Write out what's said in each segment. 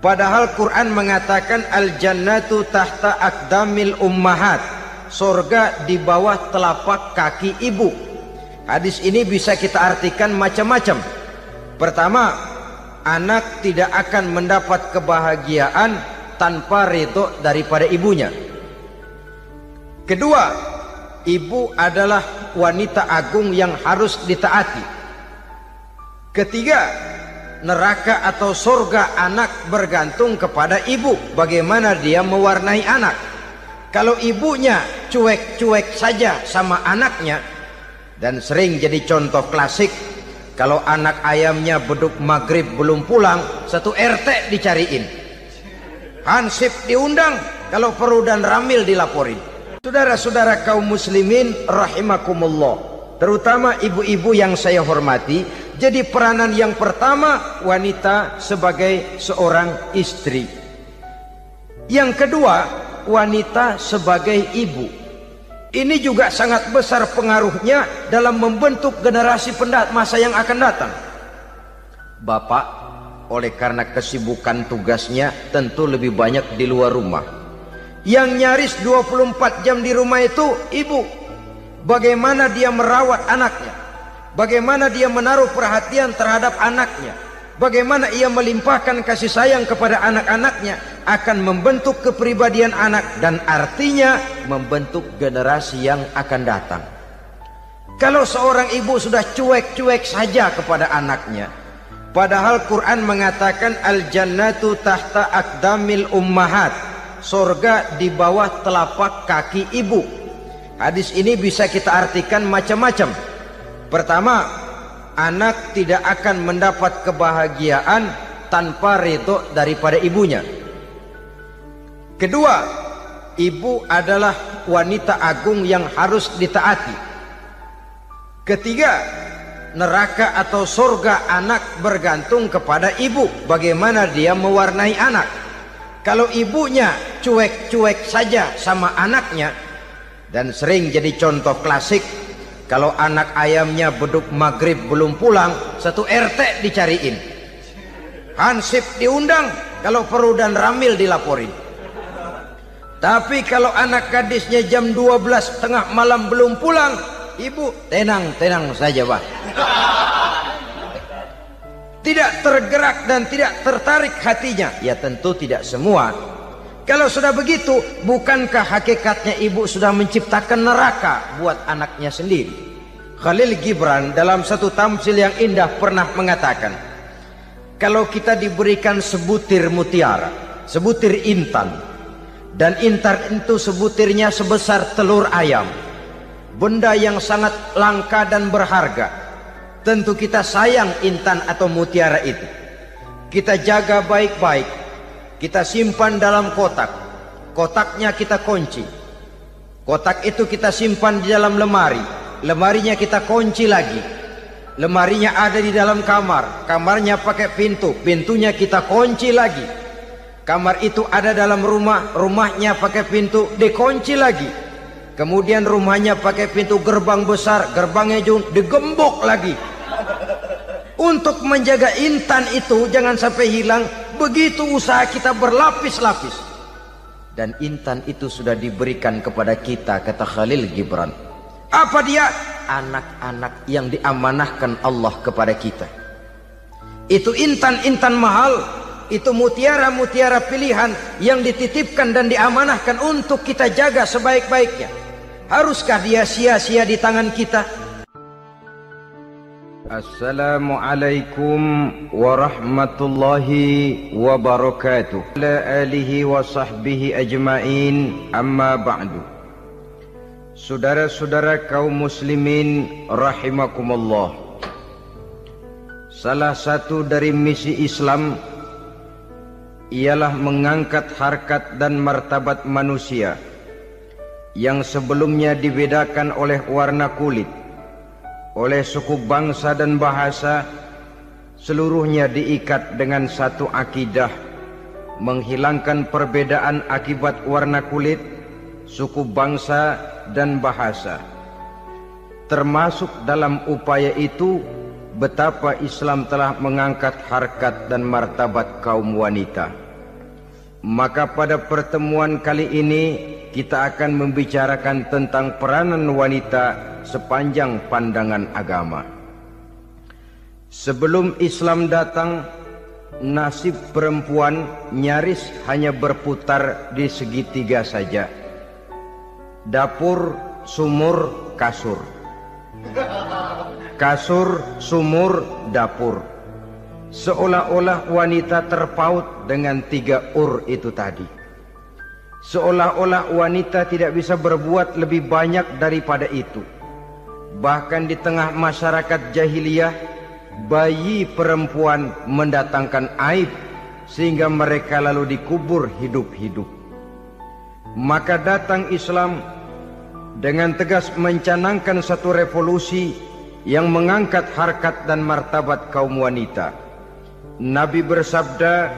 Padahal Quran mengatakan al-jannatu tahta aqdamil ummahat, surga di bawah telapak kaki ibu. Hadis ini bisa kita artikan macam-macam. Pertama, anak tidak akan mendapat kebahagiaan tanpa ridho daripada ibunya. Kedua, ibu adalah wanita agung yang harus ditaati. Ketiga, neraka atau surga anak bergantung kepada ibu, bagaimana dia mewarnai anak. Kalau ibunya cuek-cuek saja sama anaknya, dan sering jadi contoh klasik, kalau anak ayamnya beduk maghrib belum pulang, satu RT dicariin, hansip diundang, kalau perlu dan ramil dilaporin. Saudara-saudara kaum muslimin rahimakumullah, terutama ibu-ibu yang saya hormati, jadi peranan yang pertama wanita sebagai seorang istri. Yang kedua, wanita sebagai ibu. Ini juga sangat besar pengaruhnya dalam membentuk generasi masa yang akan datang. Bapak, oleh karena kesibukan tugasnya, tentu lebih banyak di luar rumah. Yang nyaris 24 jam di rumah itu ibu. Bagaimana dia merawat anaknya, bagaimana dia menaruh perhatian terhadap anaknya, bagaimana ia melimpahkan kasih sayang kepada anak-anaknya, akan membentuk kepribadian anak dan artinya membentuk generasi yang akan datang. Kalau seorang ibu sudah cuek-cuek saja kepada anaknya, padahal Quran mengatakan al-jannatu tahta aqdamil ummahat, surga di bawah telapak kaki ibu. Hadis ini bisa kita artikan macam-macam. Pertama, anak tidak akan mendapat kebahagiaan tanpa ridho daripada ibunya. Kedua, ibu adalah wanita agung yang harus ditaati. Ketiga, neraka atau surga anak bergantung kepada ibu, bagaimana dia mewarnai anak. Kalau ibunya cuek-cuek saja sama anaknya, dan sering jadi contoh klasik, kalau anak ayamnya beduk maghrib belum pulang, satu RT dicariin, hansip diundang, kalau perlu dan ramil dilaporin. Tapi kalau anak gadisnya jam 12 tengah malam belum pulang, ibu tenang saja Pak. Tidak tergerak dan tidak tertarik hatinya. Ya tentu tidak semua. Kalau sudah begitu, bukankah hakikatnya ibu sudah menciptakan neraka buat anaknya sendiri? Khalil Gibran dalam satu tamsil yang indah pernah mengatakan, kalau kita diberikan sebutir mutiara, sebutir intan, dan intan itu sebutirnya sebesar telur ayam, benda yang sangat langka dan berharga, tentu kita sayang intan atau mutiara itu. Kita jaga baik-baik, kita simpan dalam kotak, kotaknya kita kunci, kotak itu kita simpan di dalam lemari, lemarinya kita kunci lagi, lemarinya ada di dalam kamar, kamarnya pakai pintu, pintunya kita kunci lagi, kamar itu ada dalam rumah, rumahnya pakai pintu, dikunci lagi, kemudian rumahnya pakai pintu gerbang besar, gerbangnya juga digembok lagi. Untuk menjaga intan itu jangan sampai hilang, begitu usaha kita berlapis-lapis. Dan intan itu sudah diberikan kepada kita, kata Khalil Gibran. Apa dia? Anak-anak yang diamanahkan Allah kepada kita. Itu intan-intan mahal, itu mutiara-mutiara pilihan yang dititipkan dan diamanahkan untuk kita jaga sebaik-baiknya. Haruskah dia sia-sia di tangan kita? Assalamualaikum warahmatullahi wabarakatuh. Ala alihi wa sahbihi ajma'in, amma ba'du. Saudara-saudara kaum muslimin rahimakumullah, salah satu dari misi Islam ialah mengangkat harkat dan martabat manusia yang sebelumnya dibedakan oleh warna kulit, oleh suku bangsa dan bahasa, seluruhnya diikat dengan satu akidah, menghilangkan perbedaan akibat warna kulit, suku bangsa dan bahasa. Termasuk dalam upaya itu betapa Islam telah mengangkat harkat dan martabat kaum wanita. Maka pada pertemuan kali ini kita akan membicarakan tentang peranan wanita sepanjang pandangan agama. Sebelum Islam datang, nasib perempuan nyaris hanya berputar di segitiga saja. Dapur, sumur, kasur. Kasur, sumur, dapur. Seolah-olah wanita terpaut dengan 3 itu tadi. Seolah-olah wanita tidak bisa berbuat lebih banyak daripada itu. Bahkan di tengah masyarakat jahiliyah, bayi perempuan mendatangkan aib sehingga mereka lalu dikubur hidup-hidup. Maka datang Islam dengan tegas mencanangkan satu revolusi yang mengangkat harkat dan martabat kaum wanita. Nabi bersabda,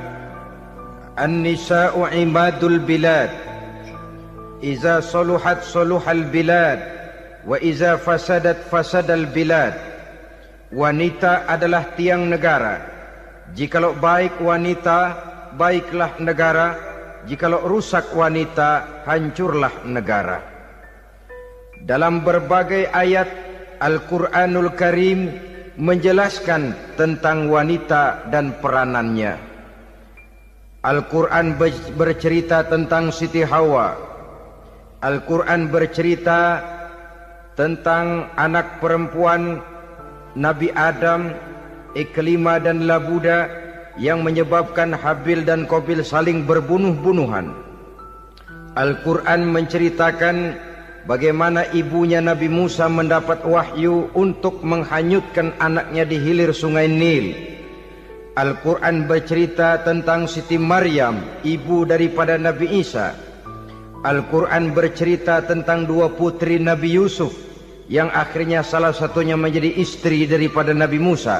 "An-nisa'u imadul bilad. Iza saluhat saluhal bilad, wa iza fasadat fasadal bilad." Wanita adalah tiang negara. Jikalau baik wanita, baiklah negara. Jikalau rusak wanita, hancurlah negara. Dalam berbagai ayat Al-Quranul Karim menjelaskan tentang wanita dan peranannya. Al-Quran bercerita tentang Siti Hawa. Al-Quran bercerita tentang anak perempuan Nabi Adam, Iklima dan Labuda, yang menyebabkan Habil dan Qabil saling berbunuh-bunuhan. Al-Quran menceritakan bagaimana ibunya Nabi Musa mendapat wahyu untuk menghanyutkan anaknya di hilir sungai Nil. Al-Quran bercerita tentang Siti Maryam, ibu daripada Nabi Isa. Al-Quran bercerita tentang 2 putri Nabi Yusuf, yang akhirnya salah satunya menjadi istri daripada Nabi Musa.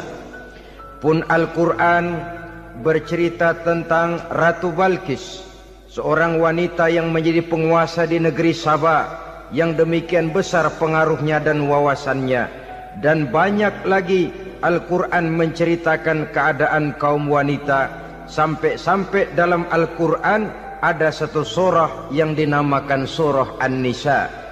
Pun Al-Quran bercerita tentang Ratu Balkis, seorang wanita yang menjadi penguasa di negeri Sabah, yang demikian besar pengaruhnya dan wawasannya. Dan banyak lagi Al-Quran menceritakan keadaan kaum wanita, sampai-sampai dalam Al-Quran ada satu surah yang dinamakan surah An-Nisa.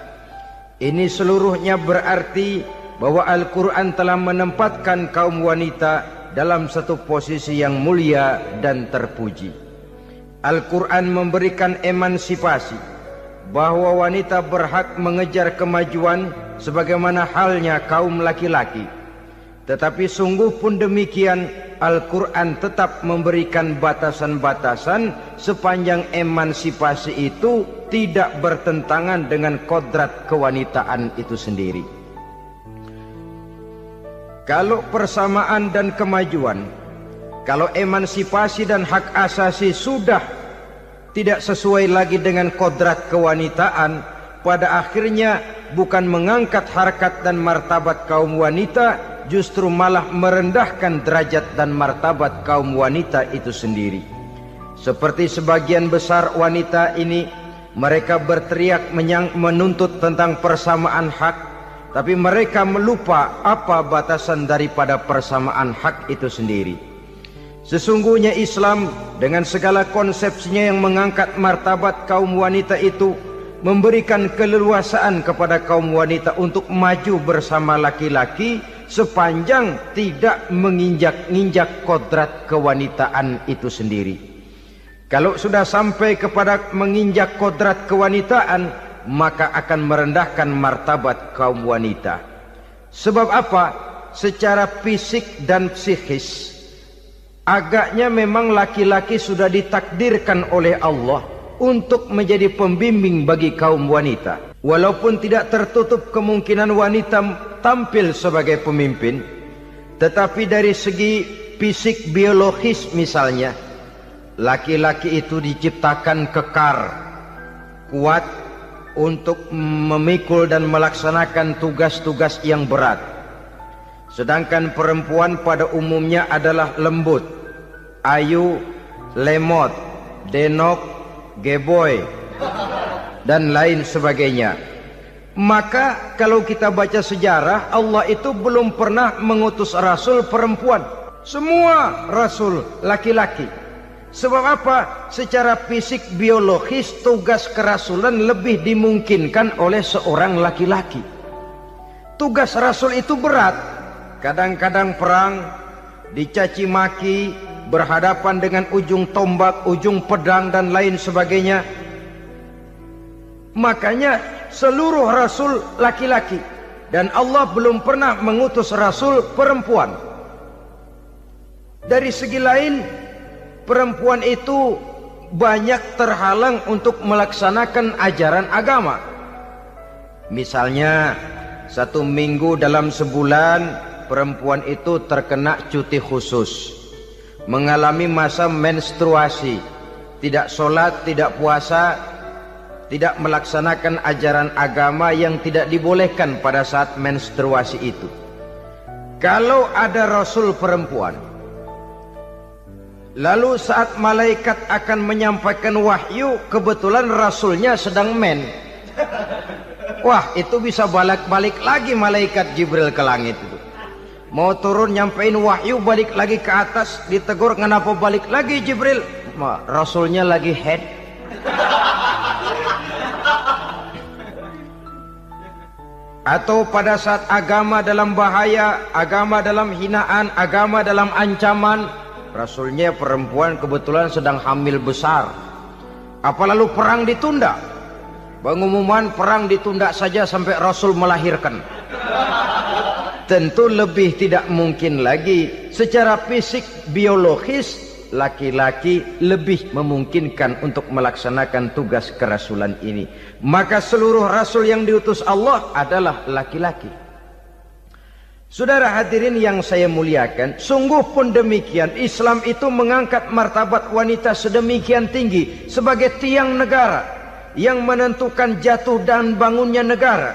Ini seluruhnya berarti bahwa Al-Quran telah menempatkan kaum wanita dalam satu posisi yang mulia dan terpuji. Al-Quran memberikan emansipasi, bahwa wanita berhak mengejar kemajuan sebagaimana halnya kaum laki-laki. Tetapi sungguh pun demikian, Al-Quran tetap memberikan batasan-batasan sepanjang emansipasi itu tidak bertentangan dengan kodrat kewanitaan itu sendiri. Kalau persamaan dan kemajuan, kalau emansipasi dan hak asasi sudah tidak sesuai lagi dengan kodrat kewanitaan, pada akhirnya bukan mengangkat harkat dan martabat kaum wanita, justru malah merendahkan derajat dan martabat kaum wanita itu sendiri. Seperti sebagian besar wanita ini, mereka berteriak menuntut tentang persamaan hak, tapi mereka melupa apa batasan daripada persamaan hak itu sendiri. Sesungguhnya Islam dengan segala konsepsinya yang mengangkat martabat kaum wanita itu, memberikan keleluasaan kepada kaum wanita untuk maju bersama laki-laki sepanjang tidak menginjak-injak kodrat kewanitaan itu sendiri. Kalau sudah sampai kepada menginjak kodrat kewanitaan, maka akan merendahkan martabat kaum wanita. Sebab apa? Secara fisik dan psikis, agaknya memang laki-laki sudah ditakdirkan oleh Allah untuk menjadi pembimbing bagi kaum wanita. Walaupun tidak tertutup kemungkinan wanita tampil sebagai pemimpin, tetapi dari segi fisik biologis misalnya, laki-laki itu diciptakan kekar, kuat untuk memikul dan melaksanakan tugas-tugas yang berat. Sedangkan perempuan pada umumnya adalah lembut, ayu, lemot, denok, geboy, dan lain sebagainya. Maka kalau kita baca sejarah, Allah itu belum pernah mengutus rasul perempuan. Semua rasul laki-laki. Sebab apa? Secara fisik biologis tugas kerasulan lebih dimungkinkan oleh seorang laki-laki. Tugas rasul itu berat. Kadang-kadang perang, dicaci maki, berhadapan dengan ujung tombak, ujung pedang dan lain sebagainya. Makanya seluruh rasul laki-laki, dan Allah belum pernah mengutus rasul perempuan. Dari segi lain, perempuan itu banyak terhalang untuk melaksanakan ajaran agama. Misalnya, 1 minggu dalam sebulan perempuan itu terkena cuti khusus, mengalami masa menstruasi, tidak sholat, tidak puasa, tidak melaksanakan ajaran agama yang tidak dibolehkan pada saat menstruasi itu. Kalau ada rasul perempuan, lalu saat malaikat akan menyampaikan wahyu, kebetulan rasulnya sedang wah, itu bisa balik lagi malaikat Jibril ke langit itu. Mau turun nyampein wahyu, balik lagi ke atas, ditegur, kenapa balik lagi Jibril? Rasulnya lagi head. Atau pada saat agama dalam bahaya, agama dalam hinaan, agama dalam ancaman, rasulnya perempuan kebetulan sedang hamil besar. Apa lalu perang ditunda? Pengumuman perang ditunda saja sampai rasul melahirkan. Tentu lebih tidak mungkin lagi. Secara fisik biologis, laki-laki lebih memungkinkan untuk melaksanakan tugas kerasulan ini. Maka seluruh rasul yang diutus Allah adalah laki-laki. Saudara hadirin yang saya muliakan, sungguh pun demikian, Islam itu mengangkat martabat wanita sedemikian tinggi sebagai tiang negara yang menentukan jatuh dan bangunnya negara,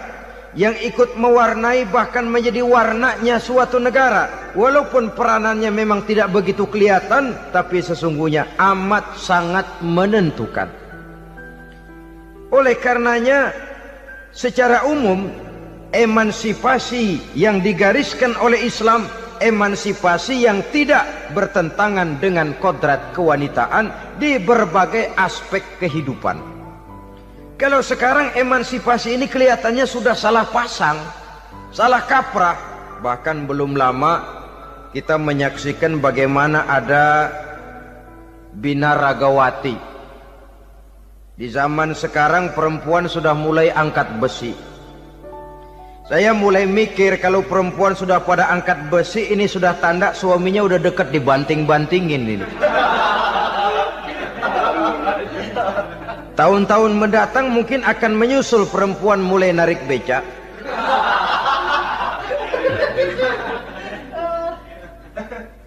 yang ikut mewarnai bahkan menjadi warnanya suatu negara. Walaupun peranannya memang tidak begitu kelihatan, tapi sesungguhnya amat sangat menentukan. Oleh karenanya, secara umum, emansipasi yang digariskan oleh Islam, emansipasi yang tidak bertentangan dengan kodrat kewanitaan di berbagai aspek kehidupan. Kalau sekarang emansipasi ini kelihatannya sudah salah pasang, salah kaprah. Bahkan belum lama kita menyaksikan bagaimana ada binaragawati. Di zaman sekarang perempuan sudah mulai angkat besi. Saya mulai mikir kalau perempuan sudah pada angkat besi, ini sudah tanda suaminya udah dekat dibanting-bantingin ini. Tahun-tahun mendatang mungkin akan menyusul perempuan mulai narik becak.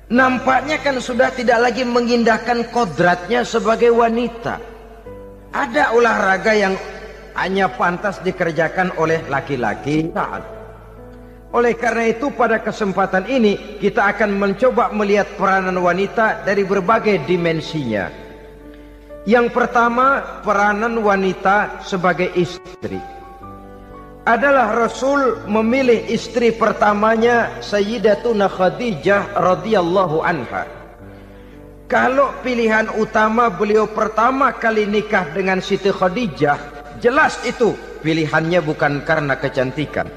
Nampaknya kan sudah tidak lagi mengindahkan kodratnya sebagai wanita. Ada olahraga yang hanya pantas dikerjakan oleh laki-laki. Oleh karena itu pada kesempatan ini kita akan mencoba melihat peranan wanita dari berbagai dimensinya. Yang pertama, peranan wanita sebagai istri. Adalah Rasul memilih istri pertamanya Sayyidatuna Khadijah radhiyallahu anha. Kalau pilihan utama beliau pertama kali nikah dengan Siti Khadijah, jelas itu pilihannya bukan karena kecantikan.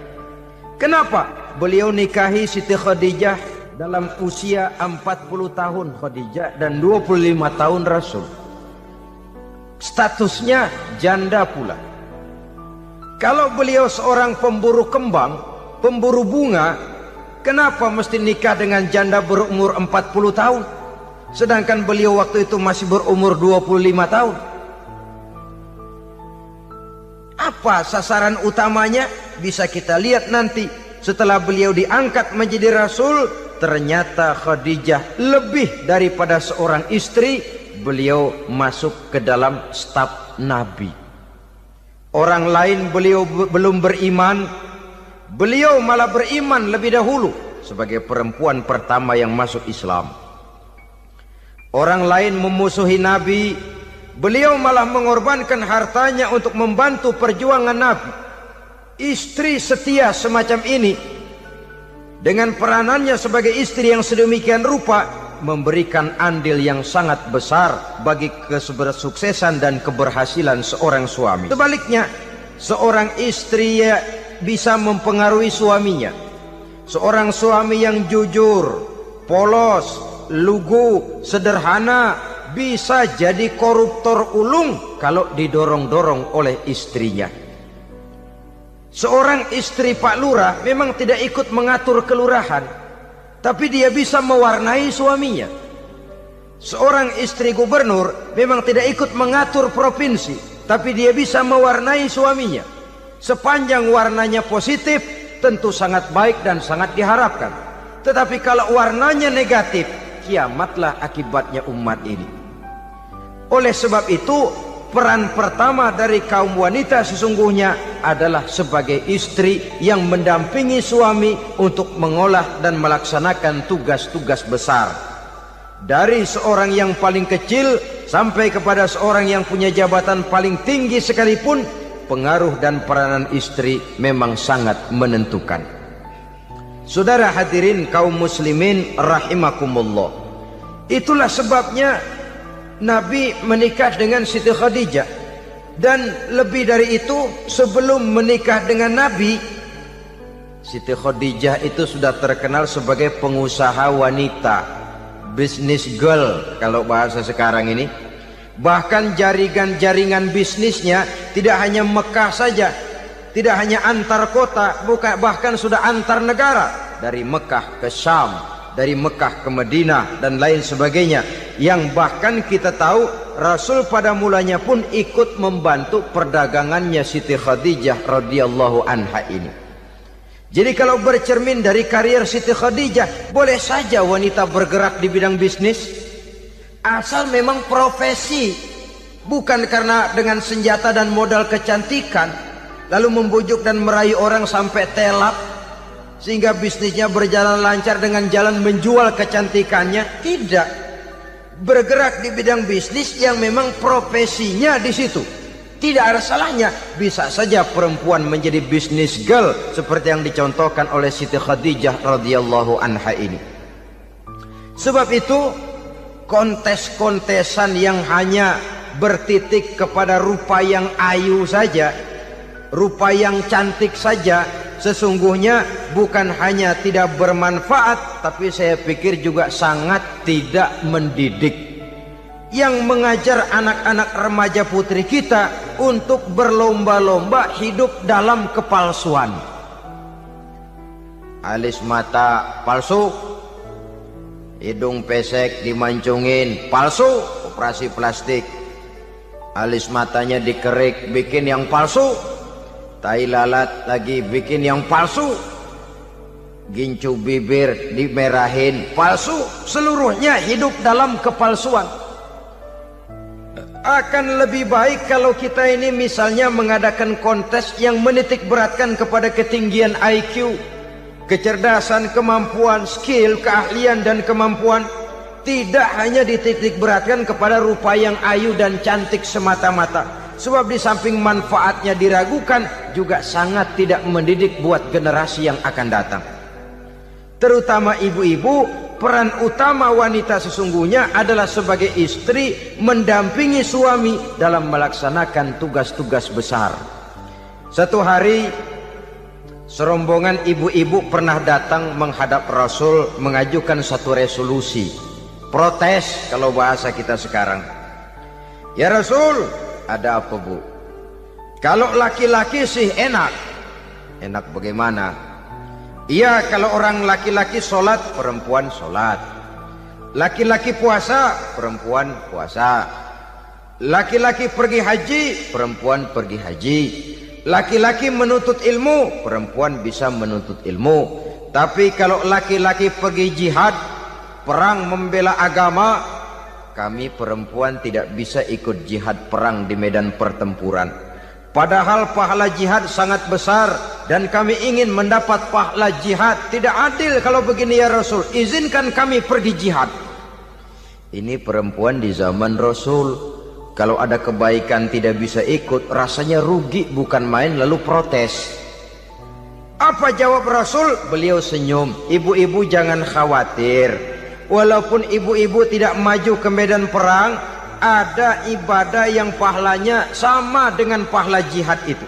Kenapa? Beliau nikahi Siti Khadijah dalam usia 40 tahun Khadijah dan 25 tahun Rasul. Statusnya janda pula. Kalau beliau seorang pemburu kembang, pemburu bunga, kenapa mesti nikah dengan janda berumur 40 tahun? Sedangkan beliau waktu itu masih berumur 25 tahun. Apa sasaran utamanya? Bisa kita lihat nanti. Setelah beliau diangkat menjadi Rasul, ternyata Khadijah lebih daripada seorang istri. Beliau masuk ke dalam staf Nabi. Orang lain beliau belum beriman, beliau malah beriman lebih dahulu sebagai perempuan pertama yang masuk Islam. Orang lain memusuhi Nabi, beliau malah mengorbankan hartanya untuk membantu perjuangan Nabi. Istri setia semacam ini, dengan peranannya sebagai istri yang sedemikian rupa, memberikan andil yang sangat besar bagi kesuksesan dan keberhasilan seorang suami. Sebaliknya, seorang istri bisa mempengaruhi suaminya. Seorang suami yang jujur, polos, lugu, sederhana bisa jadi koruptor ulung kalau didorong-dorong oleh istrinya. Seorang istri Pak Lurah memang tidak ikut mengatur kelurahan, tapi dia bisa mewarnai suaminya. Seorang istri gubernur memang tidak ikut mengatur provinsi, tapi dia bisa mewarnai suaminya. Sepanjang warnanya positif, tentu sangat baik dan sangat diharapkan. Tetapi kalau warnanya negatif, kiamatlah akibatnya umat ini. Oleh sebab itu, peran pertama dari kaum wanita sesungguhnya adalah sebagai istri yang mendampingi suami untuk mengolah dan melaksanakan tugas-tugas besar. Dari seorang yang paling kecil sampai kepada seorang yang punya jabatan paling tinggi sekalipun, pengaruh dan peranan istri memang sangat menentukan. Saudara hadirin kaum muslimin rahimakumullah. Itulah sebabnya Nabi menikah dengan Siti Khadijah. Dan lebih dari itu, sebelum menikah dengan Nabi, Siti Khadijah itu sudah terkenal sebagai pengusaha wanita, business girl kalau bahasa sekarang ini. Bahkan jaringan-jaringan bisnisnya tidak hanya Mekah saja, tidak hanya antar kota, bahkan sudah antar negara, dari Mekah ke Syam, dari Mekah ke Madinah dan lain sebagainya, yang bahkan kita tahu Rasul pada mulanya pun ikut membantu perdagangannya Siti Khadijah radhiyallahu anha ini. Jadi kalau bercermin dari karier Siti Khadijah, boleh saja wanita bergerak di bidang bisnis, asal memang profesi, bukan karena dengan senjata dan modal kecantikan lalu membujuk dan merayu orang sampai telap sehingga bisnisnya berjalan lancar dengan jalan menjual kecantikannya. Tidak, bergerak di bidang bisnis yang memang profesinya di situ. Tidak ada salahnya. Bisa saja perempuan menjadi business girl seperti yang dicontohkan oleh Siti Khadijah radhiyallahu anha ini. Sebab itu, kontes-kontesan yang hanya bertitik kepada rupa yang ayu saja, rupa yang cantik saja, sesungguhnya bukan hanya tidak bermanfaat, tapi saya pikir juga sangat tidak mendidik. Yang mengajar anak-anak remaja putri kita untuk berlomba-lomba hidup dalam kepalsuan. Alis mata palsu, hidung pesek dimancungin palsu, operasi plastik. Alis matanya dikerik, bikin yang palsu. Tai lalat lagi bikin yang palsu. Gincu bibir dimerahin, palsu. Seluruhnya hidup dalam kepalsuan. Akan lebih baik kalau kita ini misalnya mengadakan kontes yang menitik beratkan kepada ketinggian IQ, kecerdasan, kemampuan, skill, keahlian dan kemampuan. Tidak hanya dititik beratkan kepada rupa yang ayu dan cantik semata-mata. Sebab di samping manfaatnya diragukan, juga sangat tidak mendidik buat generasi yang akan datang. Terutama ibu-ibu, peran utama wanita sesungguhnya adalah sebagai istri mendampingi suami dalam melaksanakan tugas-tugas besar. Satu hari, serombongan ibu-ibu pernah datang menghadap Rasul mengajukan satu resolusi. Protes kalau bahasa kita sekarang. Ya Rasul, ada apa bu? Kalau laki-laki sih enak. Enak bagaimana? Iya, kalau orang laki-laki sholat, perempuan sholat. Laki-laki puasa, perempuan puasa. Laki-laki pergi haji, perempuan pergi haji. Laki-laki menuntut ilmu, perempuan bisa menuntut ilmu. Tapi kalau laki-laki pergi jihad, perang membela agama, kami perempuan tidak bisa ikut jihad perang di medan pertempuran. Padahal pahala jihad sangat besar dan kami ingin mendapat pahala jihad. Tidak adil kalau begini ya Rasul, izinkan kami pergi jihad. Ini perempuan di zaman Rasul, kalau ada kebaikan tidak bisa ikut, rasanya rugi bukan main, lalu protes. Apa jawab Rasul? Beliau senyum. Ibu-ibu jangan khawatir, walaupun ibu-ibu tidak maju ke medan perang, ada ibadah yang pahalanya sama dengan pahala jihad itu.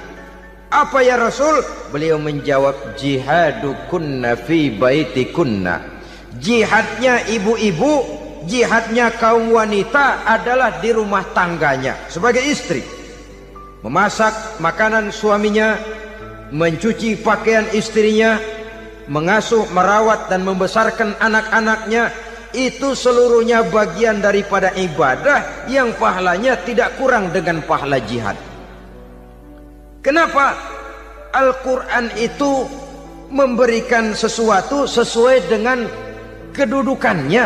Apa ya Rasul? Beliau menjawab, jihadukunna fi baitikunna. Jihadnya ibu-ibu, jihadnya kaum wanita adalah di rumah tangganya sebagai istri. Memasak makanan suaminya, mencuci pakaian istrinya, mengasuh, merawat dan membesarkan anak-anaknya, itu seluruhnya bagian daripada ibadah yang pahalanya tidak kurang dengan pahala jihad. Kenapa? Al-Quran itu memberikan sesuatu sesuai dengan kedudukannya.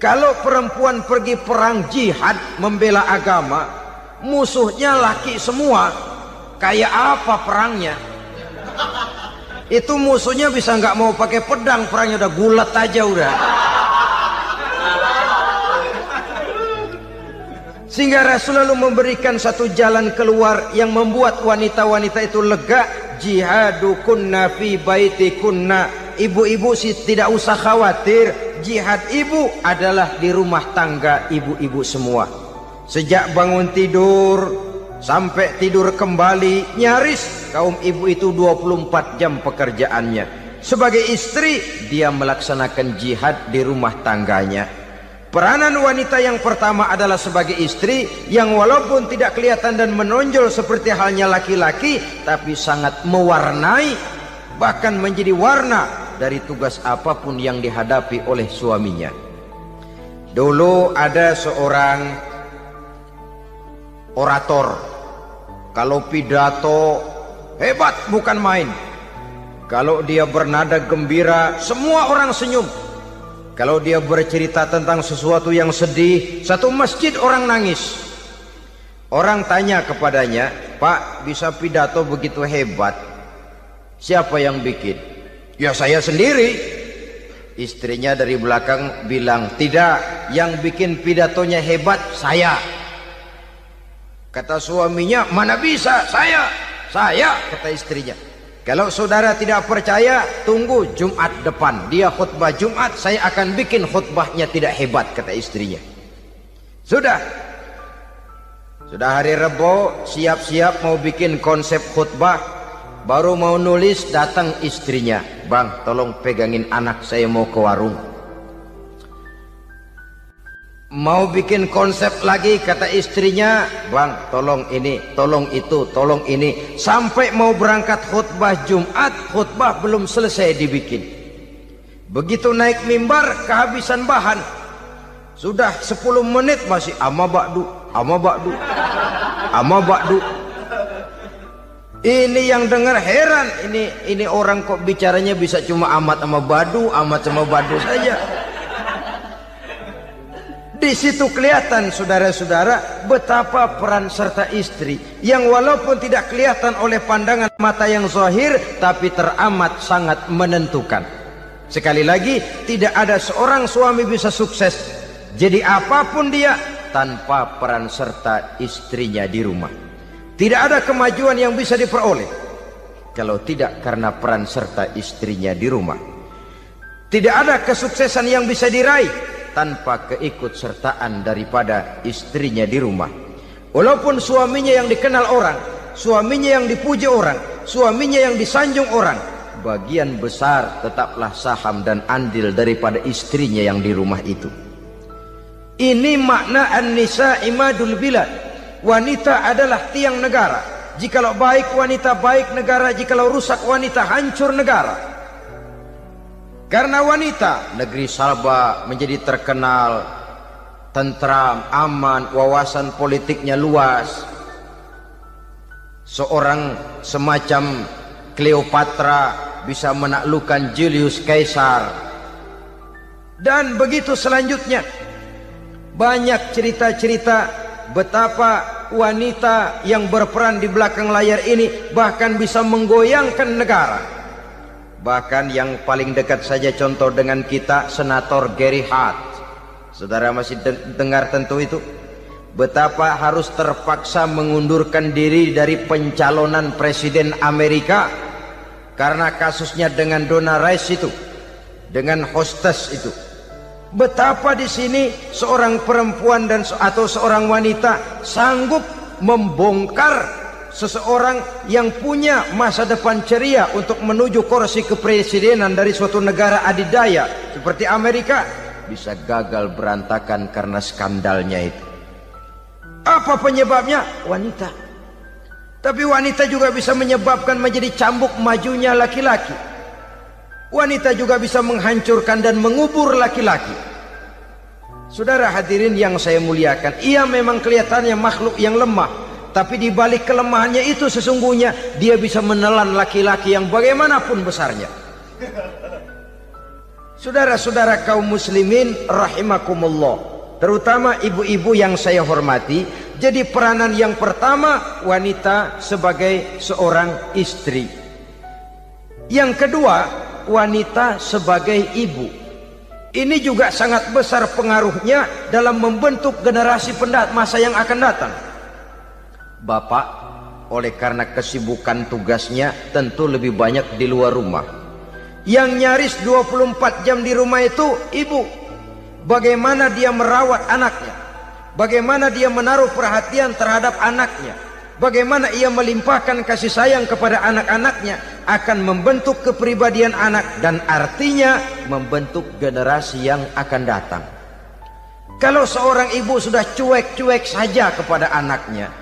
Kalau perempuan pergi perang jihad membela agama, musuhnya laki semua, kayak apa perangnya? Itu musuhnya bisa nggak mau pakai pedang, perangnya udah gulat aja udah. Sehingga Rasul lalu memberikan satu jalan keluar yang membuat wanita-wanita itu lega. Jihadukunna fi baitikunna. Ibu-ibu sih tidak usah khawatir, jihad ibu adalah di rumah tangga ibu-ibu semua. Sejak bangun tidur sampai tidur kembali, nyaris kaum ibu itu 24 jam pekerjaannya. Sebagai istri, dia melaksanakan jihad di rumah tangganya. Peranan wanita yang pertama adalah sebagai istri, yang walaupun tidak kelihatan dan menonjol seperti halnya laki-laki, tapi sangat mewarnai, bahkan menjadi warna dari tugas apapun yang dihadapi oleh suaminya. Dulu ada seorang orator, kalau pidato hebat bukan main. Kalau dia bernada gembira, semua orang senyum. Kalau dia bercerita tentang sesuatu yang sedih, satu masjid orang nangis. Orang tanya kepadanya, Pak, bisa pidato begitu hebat, siapa yang bikin? Ya saya sendiri. Istrinya dari belakang bilang, tidak, yang bikin pidatonya hebat saya. Kata suaminya, mana bisa, saya, kata istrinya. Kalau saudara tidak percaya, tunggu Jumat depan, dia khutbah Jumat, saya akan bikin khutbahnya tidak hebat, kata istrinya. Sudah hari Rebo, siap-siap mau bikin konsep khutbah, baru mau nulis, datang istrinya, bang tolong pegangin anak, saya mau ke warung. Mau bikin konsep lagi, kata istrinya, bang tolong ini, tolong itu, tolong ini. Sampai mau berangkat khutbah Jumat, khutbah belum selesai dibikin. Begitu naik mimbar, kehabisan bahan. Sudah 10 menit masih ama ba'du, ama ba'du, ama ba'du. Ini yang dengar heran, ini orang kok bicaranya bisa cuma amat sama badu, amat sama badu saja. Di situ kelihatan saudara-saudara betapa peran serta istri yang walaupun tidak kelihatan oleh pandangan mata yang zahir, tapi teramat sangat menentukan. Sekali lagi, tidak ada seorang suami bisa sukses jadi apapun dia tanpa peran serta istrinya di rumah. Tidak ada kemajuan yang bisa diperoleh kalau tidak karena peran serta istrinya di rumah. Tidak ada kesuksesan yang bisa diraih tanpa keikutsertaan daripada istrinya di rumah. Walaupun suaminya yang dikenal orang, suaminya yang dipuji orang, suaminya yang disanjung orang, bagian besar tetaplah saham dan andil daripada istrinya yang di rumah itu. Ini makna an-nisa imadul bilad. Wanita adalah tiang negara. Jikalau baik wanita, baik negara. Jikalau rusak wanita, hancur negara. Karena wanita, negeri Salba menjadi terkenal, tentram, aman, wawasan politiknya luas. Seorang semacam Cleopatra bisa menaklukkan Julius Caesar. Dan begitu selanjutnya. Banyak cerita-cerita betapa wanita yang berperan di belakang layar ini bahkan bisa menggoyangkan negara. Bahkan yang paling dekat saja contoh dengan kita, Senator Gary Hart. Saudara masih dengar tentu itu. Betapa harus terpaksa mengundurkan diri dari pencalonan presiden Amerika karena kasusnya dengan Donna Rice itu, dengan hostess itu. Betapa di sini seorang perempuan atau seorang wanita sanggup membongkar seseorang yang punya masa depan ceria untuk menuju kursi kepresidenan dari suatu negara adidaya seperti Amerika, bisa gagal berantakan karena skandalnya itu. Apa penyebabnya? Wanita. Tapi wanita juga bisa menyebabkan menjadi cambuk majunya laki-laki. Wanita juga bisa menghancurkan dan mengubur laki-laki. Saudara hadirin yang saya muliakan, ia memang kelihatannya makhluk yang lemah, tapi di balik kelemahannya itu sesungguhnya dia bisa menelan laki-laki yang bagaimanapun besarnya. Saudara-saudara kaum muslimin rahimakumullah, terutama ibu-ibu yang saya hormati, jadi peranan yang pertama wanita sebagai seorang istri. Yang kedua, wanita sebagai ibu. Ini juga sangat besar pengaruhnya dalam membentuk generasi masa yang akan datang. Bapak, oleh karena kesibukan tugasnya tentu lebih banyak di luar rumah. Yang nyaris 24 jam di rumah itu ibu. Bagaimana dia merawat anaknya, bagaimana dia menaruh perhatian terhadap anaknya, bagaimana ia melimpahkan kasih sayang kepada anak-anaknya, akan membentuk kepribadian anak dan artinya membentuk generasi yang akan datang. Kalau seorang ibu sudah cuek-cuek saja kepada anaknya,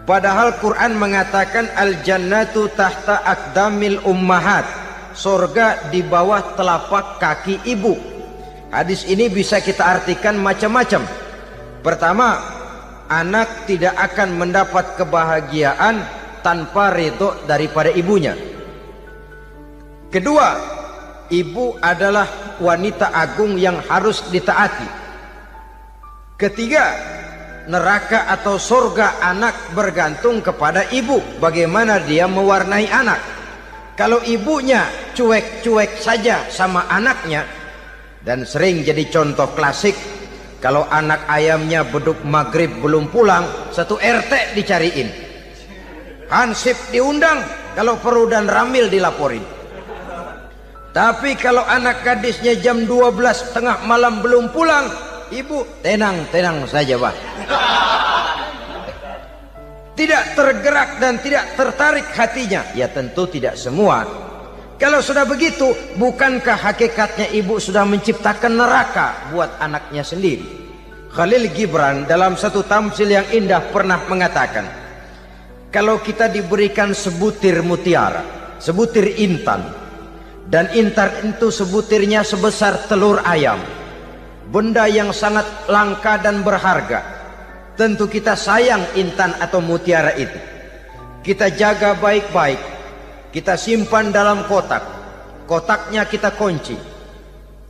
padahal Quran mengatakan al-jannatu tahta aqdamil ummahat, surga di bawah telapak kaki ibu. Hadis ini bisa kita artikan macam-macam. Pertama, anak tidak akan mendapat kebahagiaan tanpa ridho daripada ibunya. Kedua, ibu adalah wanita agung yang harus ditaati. Ketiga, neraka atau surga anak bergantung kepada ibu, bagaimana dia mewarnai anak. Kalau ibunya cuek-cuek saja sama anaknya, dan sering jadi contoh klasik, kalau anak ayamnya beduk maghrib belum pulang, satu RT dicariin, hansip diundang, kalau perlu dan ramil dilaporin. Tapi kalau anak gadisnya jam 12 tengah malam belum pulang, ibu tenang-tenang saja Pak. Tidak tergerak dan tidak tertarik hatinya. Ya tentu tidak semua. Kalau sudah begitu, bukankah hakikatnya ibu sudah menciptakan neraka buat anaknya sendiri? Khalil Gibran dalam satu tamsil yang indah pernah mengatakan, kalau kita diberikan sebutir mutiara, sebutir intan, dan intan itu sebutirnya sebesar telur ayam, benda yang sangat langka dan berharga, tentu kita sayang intan atau mutiara itu. Kita jaga baik-baik, kita simpan dalam kotak, kotaknya kita kunci,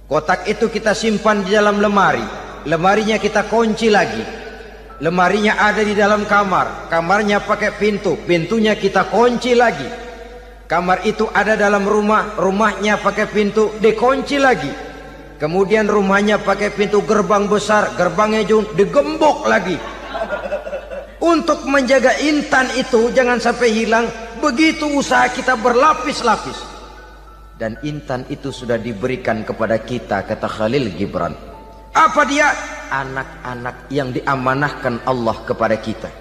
kotak itu kita simpan di dalam lemari, lemarinya kita kunci lagi, lemarinya ada di dalam kamar, kamarnya pakai pintu, pintunya kita kunci lagi. Kamar itu ada dalam rumah, rumahnya pakai pintu, dikunci lagi. Kemudian rumahnya pakai pintu gerbang besar, gerbangnya juga digembok lagi. Untuk menjaga intan itu jangan sampai hilang, begitu usaha kita berlapis-lapis. Dan intan itu sudah diberikan kepada kita, kata Khalil Gibran. Apa dia? Anak-anak yang diamanahkan Allah kepada kita.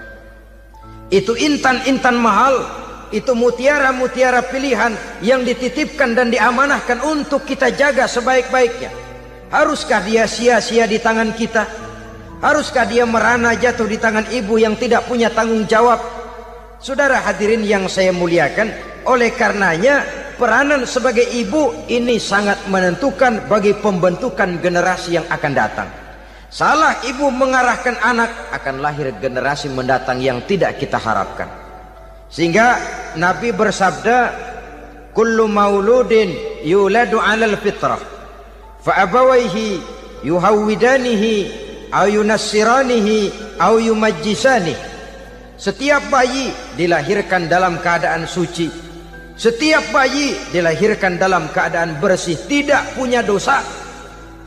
Itu intan-intan mahal, itu mutiara-mutiara pilihan yang dititipkan dan diamanahkan untuk kita jaga sebaik-baiknya. Haruskah dia sia-sia di tangan kita? Haruskah dia merana jatuh di tangan ibu yang tidak punya tanggung jawab? Saudara hadirin yang saya muliakan, oleh karenanya peranan sebagai ibu ini sangat menentukan bagi pembentukan generasi yang akan datang. Salah ibu mengarahkan anak, akan lahir generasi mendatang yang tidak kita harapkan. Sehingga Nabi bersabda, kullu mauludin yuladu 'alal fitrah fa abawayhi yuhawwidanihi aw yunassiranihi aw yumajjisanihi. Setiap bayi dilahirkan dalam keadaan suci, setiap bayi dilahirkan dalam keadaan bersih, tidak punya dosa.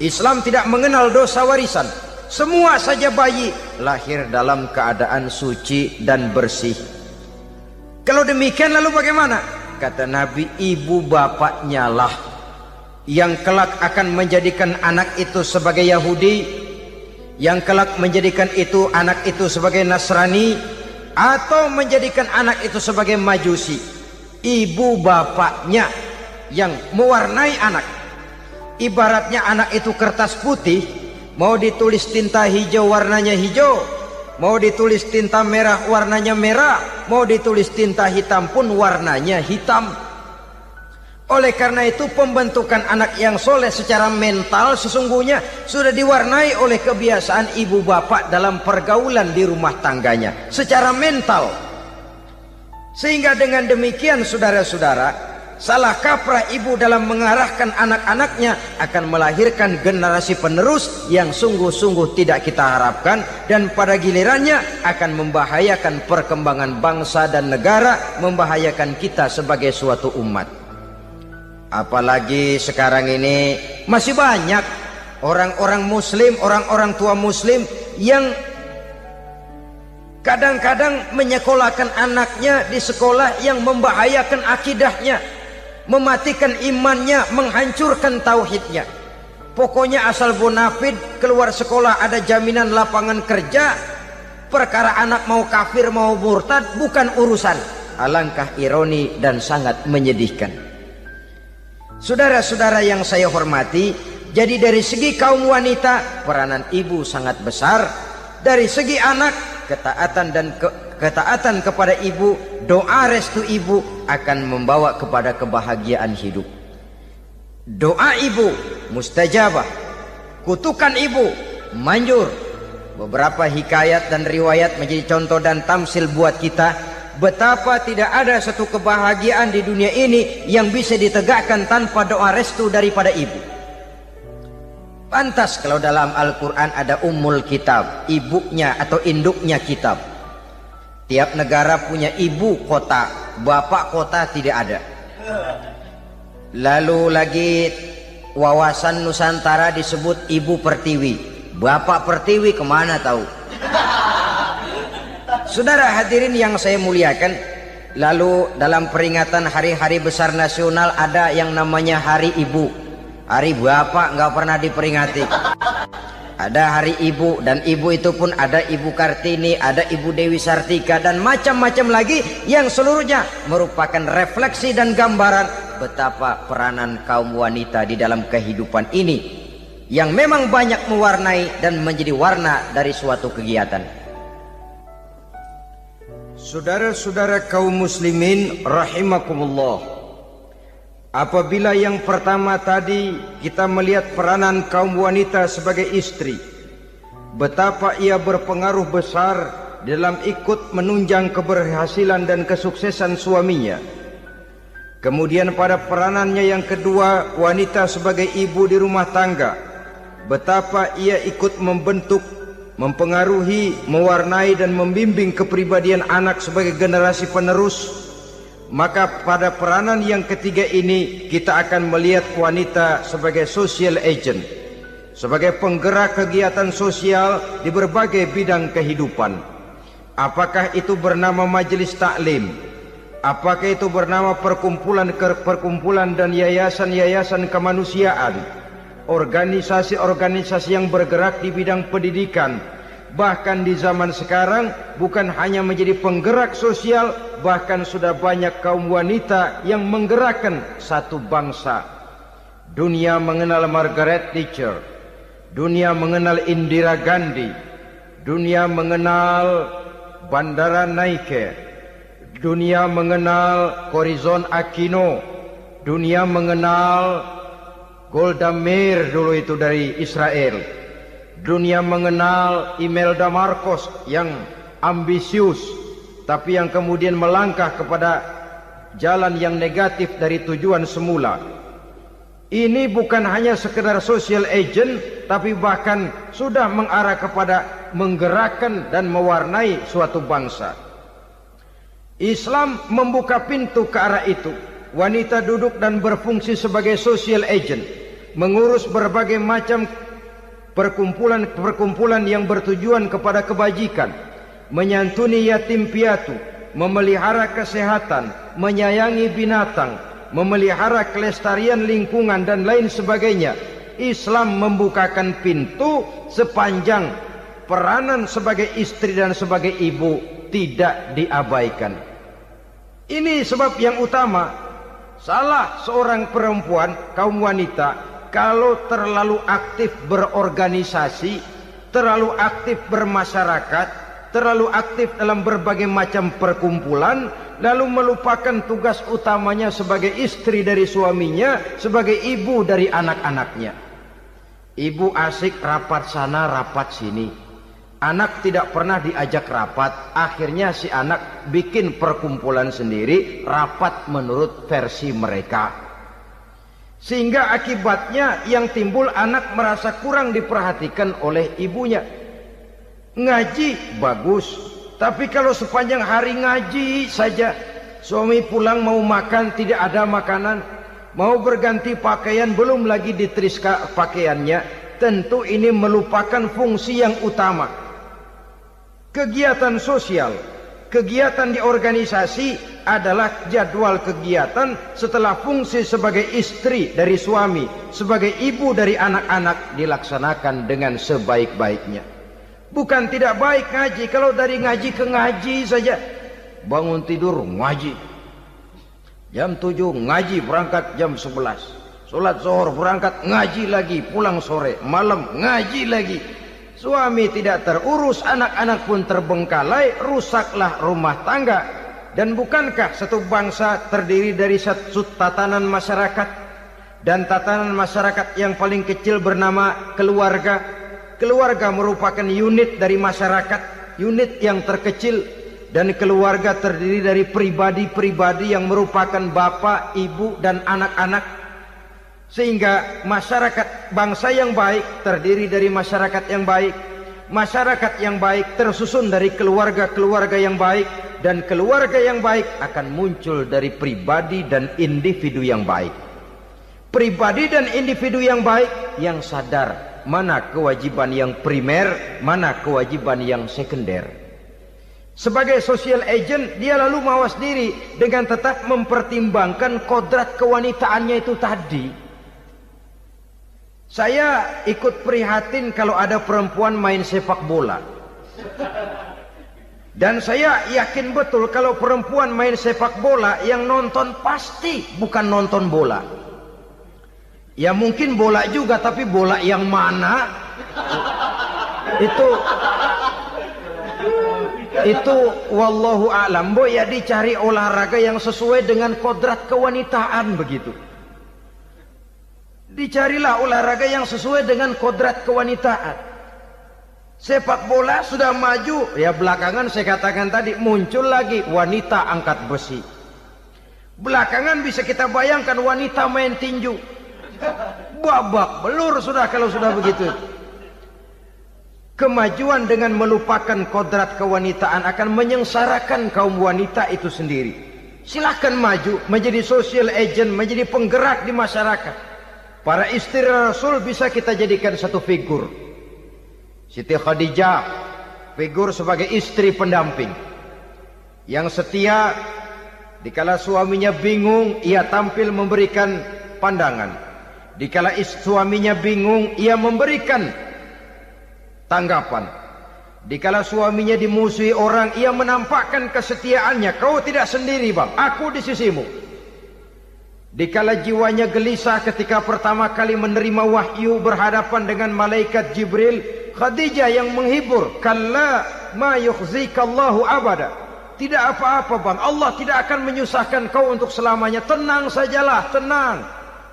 Islam tidak mengenal dosa warisan. Semua saja bayi lahir dalam keadaan suci dan bersih. Kalau demikian lalu bagaimana? Kata Nabi, ibu bapaknya lah yang kelak akan menjadikan anak itu sebagai Yahudi, yang kelak menjadikan itu anak itu sebagai Nasrani, atau menjadikan anak itu sebagai Majusi. Ibu bapaknya yang mewarnai anak. Ibaratnya anak itu kertas putih, mau ditulis tinta hijau warnanya hijau, mau ditulis tinta merah warnanya merah, mau ditulis tinta hitam pun warnanya hitam. Oleh karena itu pembentukan anak yang soleh secara mental sesungguhnya sudah diwarnai oleh kebiasaan ibu bapak dalam pergaulan di rumah tangganya secara mental. Sehingga dengan demikian saudara-saudara, salah kaprah ibu dalam mengarahkan anak-anaknya akan melahirkan generasi penerus yang sungguh-sungguh tidak kita harapkan, dan pada gilirannya akan membahayakan perkembangan bangsa dan negara, membahayakan kita sebagai suatu umat. Apalagi sekarang ini masih banyak orang-orang muslim, orang-orang tua muslim yang kadang-kadang menyekolahkan anaknya di sekolah yang membahayakan akidahnya, mematikan imannya, menghancurkan tauhidnya. Pokoknya asal bonafid keluar sekolah ada jaminan lapangan kerja, perkara anak mau kafir mau murtad bukan urusan. Alangkah ironi dan sangat menyedihkan. Saudara-saudara yang saya hormati, jadi dari segi kaum wanita peranan ibu sangat besar. Dari segi anak, ketaatan kepada ibu, doa restu ibu akan membawa kepada kebahagiaan hidup. Doa ibu mustajabah, kutukan ibu manjur. Beberapa hikayat dan riwayat menjadi contoh dan tamsil buat kita betapa tidak ada satu kebahagiaan di dunia ini yang bisa ditegakkan tanpa doa restu daripada ibu. Pantas kalau dalam Al-Quran ada ummul kitab, ibunya atau induknya kitab. Tiap negara punya ibu kota, bapak kota tidak ada. Lalu lagi wawasan Nusantara disebut ibu pertiwi, bapak pertiwi kemana tahu. Saudara hadirin yang saya muliakan, lalu dalam peringatan hari-hari besar nasional ada yang namanya Hari Ibu. Hari bapak nggak pernah diperingati. Ada Hari Ibu, dan ibu itu pun ada Ibu Kartini, ada Ibu Dewi Sartika, dan macam-macam lagi yang seluruhnya merupakan refleksi dan gambaran betapa peranan kaum wanita di dalam kehidupan ini yang memang banyak mewarnai dan menjadi warna dari suatu kegiatan. Saudara-saudara kaum muslimin rahimakumullah, apabila yang pertama tadi kita melihat peranan kaum wanita sebagai istri, betapa ia berpengaruh besar dalam ikut menunjang keberhasilan dan kesuksesan suaminya. Kemudian pada peranannya yang kedua, wanita sebagai ibu di rumah tangga, betapa ia ikut membentuk, mempengaruhi, mewarnai dan membimbing kepribadian anak sebagai generasi penerus. Maka pada peranan yang ketiga ini kita akan melihat wanita sebagai social agent, sebagai penggerak kegiatan sosial di berbagai bidang kehidupan. Apakah itu bernama majelis taklim, apakah itu bernama perkumpulan dan yayasan-yayasan kemanusiaan, organisasi-organisasi yang bergerak di bidang pendidikan, bahkan di zaman sekarang bukan hanya menjadi penggerak sosial, bahkan sudah banyak kaum wanita yang menggerakkan satu bangsa. Dunia mengenal Margaret Thatcher, dunia mengenal Indira Gandhi, dunia mengenal Bandara Naike, dunia mengenal Corazon Aquino, dunia mengenal Golda Meir dulu itu dari Israel. Dunia mengenal Imelda Marcos yang ambisius, tapi yang kemudian melangkah kepada jalan yang negatif dari tujuan semula. Ini bukan hanya sekedar social agent, tapi bahkan sudah mengarah kepada menggerakkan dan mewarnai suatu bangsa. Islam membuka pintu ke arah itu. Wanita duduk dan berfungsi sebagai social agent, mengurus berbagai macam perkumpulan-perkumpulan yang bertujuan kepada kebajikan, menyantuni yatim piatu, memelihara kesehatan, menyayangi binatang, memelihara kelestarian lingkungan dan lain sebagainya. Islam membukakan pintu sepanjang peranan sebagai istri dan sebagai ibu tidak diabaikan. Ini sebab yang utama. Salah seorang perempuan, kaum wanita, kalau terlalu aktif berorganisasi, terlalu aktif bermasyarakat, terlalu aktif dalam berbagai macam perkumpulan, lalu melupakan tugas utamanya sebagai istri dari suaminya, sebagai ibu dari anak-anaknya. Ibu asik rapat sana rapat sini, anak tidak pernah diajak rapat. Akhirnya si anak bikin perkumpulan sendiri, rapat menurut versi mereka. Sehingga akibatnya yang timbul, anak merasa kurang diperhatikan oleh ibunya. Ngaji bagus, tapi kalau sepanjang hari ngaji saja, suami pulang mau makan tidak ada makanan, mau berganti pakaian belum lagi diteriska pakaiannya, tentu ini melupakan fungsi yang utama. Kegiatan sosial, kegiatan di organisasi adalah jadwal kegiatan setelah fungsi sebagai istri dari suami, sebagai ibu dari anak-anak dilaksanakan dengan sebaik-baiknya. Bukan tidak baik ngaji, kalau dari ngaji ke ngaji saja. Bangun tidur ngaji, jam 7 ngaji, berangkat jam 11. Sholat zuhur berangkat ngaji lagi, pulang sore, malam ngaji lagi. Suami tidak terurus, anak-anak pun terbengkalai, rusaklah rumah tangga. Dan bukankah satu bangsa terdiri dari satu tatanan masyarakat, dan tatanan masyarakat yang paling kecil bernama keluarga. Keluarga merupakan unit dari masyarakat, unit yang terkecil, dan keluarga terdiri dari pribadi-pribadi yang merupakan bapak, ibu, dan anak-anak. Sehingga masyarakat bangsa yang baik terdiri dari masyarakat yang baik. Masyarakat yang baik tersusun dari keluarga-keluarga yang baik, dan keluarga yang baik akan muncul dari pribadi dan individu yang baik. Pribadi dan individu yang baik yang sadar mana kewajiban yang primer, mana kewajiban yang sekunder. Sebagai social agent, dia lalu mawas diri dengan tetap mempertimbangkan kodrat kewanitaannya itu tadi. Saya ikut prihatin kalau ada perempuan main sepak bola. Dan saya yakin betul kalau perempuan main sepak bola, yang nonton pasti bukan nonton bola. Ya mungkin bola juga, tapi bola yang mana? Itu wallahu a'lam. Ya dicari olahraga yang sesuai dengan kodrat kewanitaan begitu. Dicarilah olahraga yang sesuai dengan kodrat kewanitaan. Sepak bola sudah maju, ya belakangan saya katakan tadi muncul lagi wanita angkat besi. Belakangan bisa kita bayangkan wanita main tinju. Babak belur sudah kalau sudah begitu. Kemajuan dengan melupakan kodrat kewanitaan akan menyengsarakan kaum wanita itu sendiri. Silahkan maju menjadi social agent, menjadi penggerak di masyarakat. Para istri Rasul bisa kita jadikan satu figur. Siti Khadijah, figur sebagai istri pendamping yang setia. Dikala suaminya bingung, ia tampil memberikan pandangan. Dikala suaminya bingung, ia memberikan tanggapan. Dikala suaminya dimusuhi orang, ia menampakkan kesetiaannya. Kau tidak sendiri bang, aku di sisimu. Dikala jiwanya gelisah ketika pertama kali menerima wahyu berhadapan dengan malaikat Jibril, Khadijah yang menghibur. Kalla ma yukhzikallahu abada. Tidak apa-apa bang, Allah tidak akan menyusahkan kau untuk selamanya. Tenang sajalah, tenang.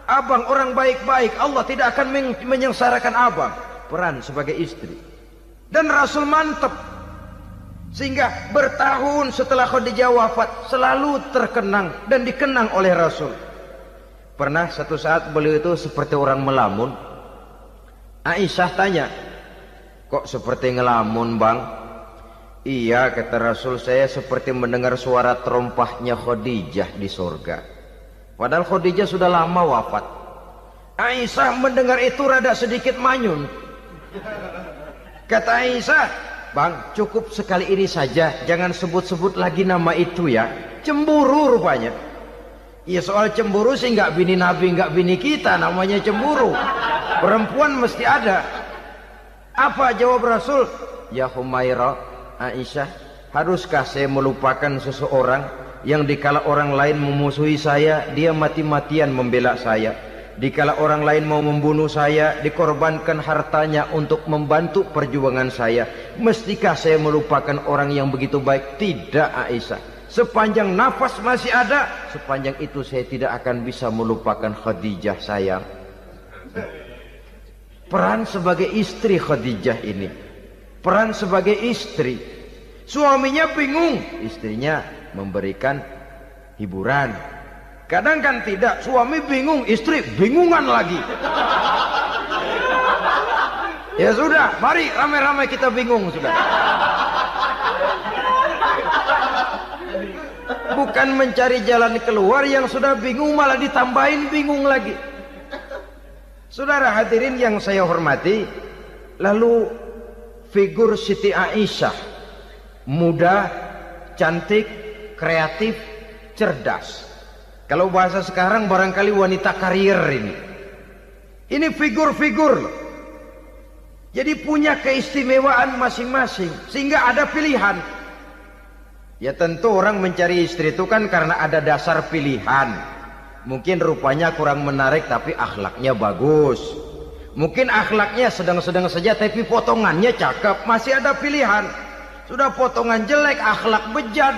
Abang orang baik-baik, Allah tidak akan menyengsarakan abang. Peran sebagai istri. Dan Rasul mantap. Sehingga bertahun setelah Khadijah wafat, selalu terkenang dan dikenang oleh Rasul. Pernah satu saat beliau itu seperti orang melamun. Aisyah tanya, kok seperti ngelamun bang? Iya kata Rasul, saya seperti mendengar suara terompahnya Khadijah di surga. Padahal Khadijah sudah lama wafat. Aisyah mendengar itu rada sedikit manyun. Kata Aisyah, bang cukup sekali ini saja, jangan sebut-sebut lagi nama itu ya. Cemburu rupanya. Ya soal cemburu sih nggak bini Nabi, nggak bini kita, namanya cemburu. Perempuan mesti ada. Apa jawab Rasul? Ya Humairah, Aisyah, haruskah saya melupakan seseorang yang dikala orang lain memusuhi saya, dia mati-matian membela saya. Dikala orang lain mau membunuh saya, dikorbankan hartanya untuk membantu perjuangan saya. Mestikah saya melupakan orang yang begitu baik? Tidak, Aisyah. Sepanjang nafas masih ada, sepanjang itu saya tidak akan bisa melupakan Khadijah sayang. Peran sebagai istri Khadijah ini, peran sebagai istri. Suaminya bingung, istrinya memberikan hiburan. Kadang kan tidak, suami bingung, istri bingungan lagi. Ya sudah, mari ramai-ramai kita bingung sudah. Bukan mencari jalan keluar, yang sudah bingung malah ditambahin bingung lagi. Saudara hadirin yang saya hormati, lalu figur Siti Aisyah, muda, cantik, kreatif, cerdas. Kalau bahasa sekarang barangkali wanita karier ini. Ini figur-figur loh. Jadi punya keistimewaan masing-masing, sehingga ada pilihan. Ya tentu orang mencari istri itu kan karena ada dasar pilihan. Mungkin rupanya kurang menarik tapi akhlaknya bagus. Mungkin akhlaknya sedang-sedang saja tapi potongannya cakep. Masih ada pilihan. Sudah potongan jelek, akhlak bejat.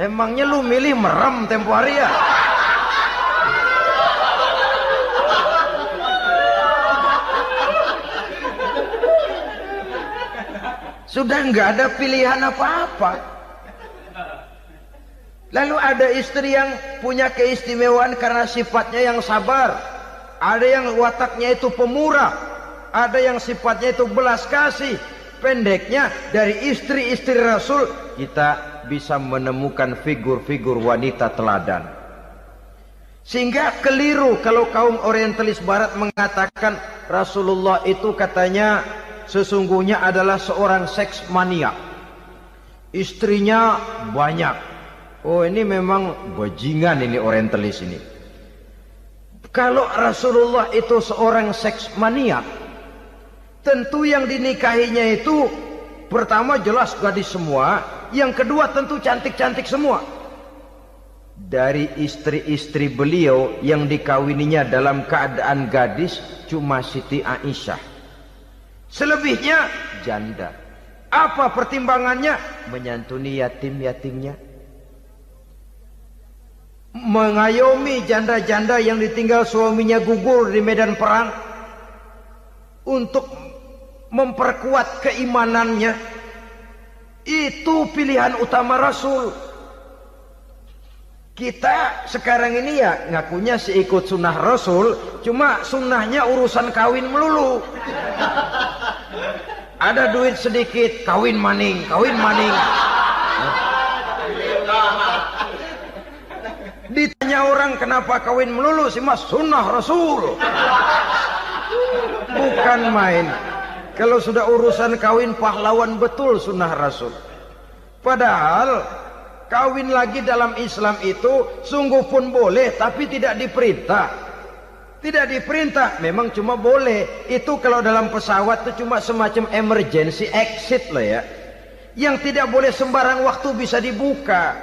Emangnya lu milih merem tempo hari ya? Sudah nggak ada pilihan apa-apa. Lalu ada istri yang punya keistimewaan karena sifatnya yang sabar. Ada yang wataknya itu pemurah. Ada yang sifatnya itu belas kasih. Pendeknya, dari istri-istri Rasul kita bisa menemukan figur-figur wanita teladan. Sehingga keliru kalau kaum orientalis barat mengatakan Rasulullah itu katanya sesungguhnya adalah seorang seks mania. Istrinya banyak. Oh ini memang bajingan ini orientalis ini. Kalau Rasulullah itu seorang seks mania, tentu yang dinikahinya itu pertama jelas gadis semua, yang kedua tentu cantik-cantik semua. Dari istri-istri beliau yang dikawininya dalam keadaan gadis cuma Siti Aisyah. Selebihnya janda. Apa pertimbangannya? Menyantuni yatim-yatimnya, mengayomi janda-janda yang ditinggal suaminya gugur di medan perang, untuk memperkuat keimanannya. Itu pilihan utama Rasul. Kita sekarang ini ya ngakunya sih ikut sunnah Rasul, cuma sunnahnya urusan kawin melulu. Ada duit sedikit, kawin maning, kawin maning. Ditanya orang kenapa kawin melulu, sih mas sunnah Rasul. Bukan main. Kalau sudah urusan kawin pahlawan betul sunnah Rasul. Padahal kawin lagi dalam Islam itu sungguh pun boleh, tapi tidak diperintah. Tidak diperintah, memang cuma boleh. Itu kalau dalam pesawat itu cuma semacam emergency exit loh ya. Yang tidak boleh sembarang waktu bisa dibuka.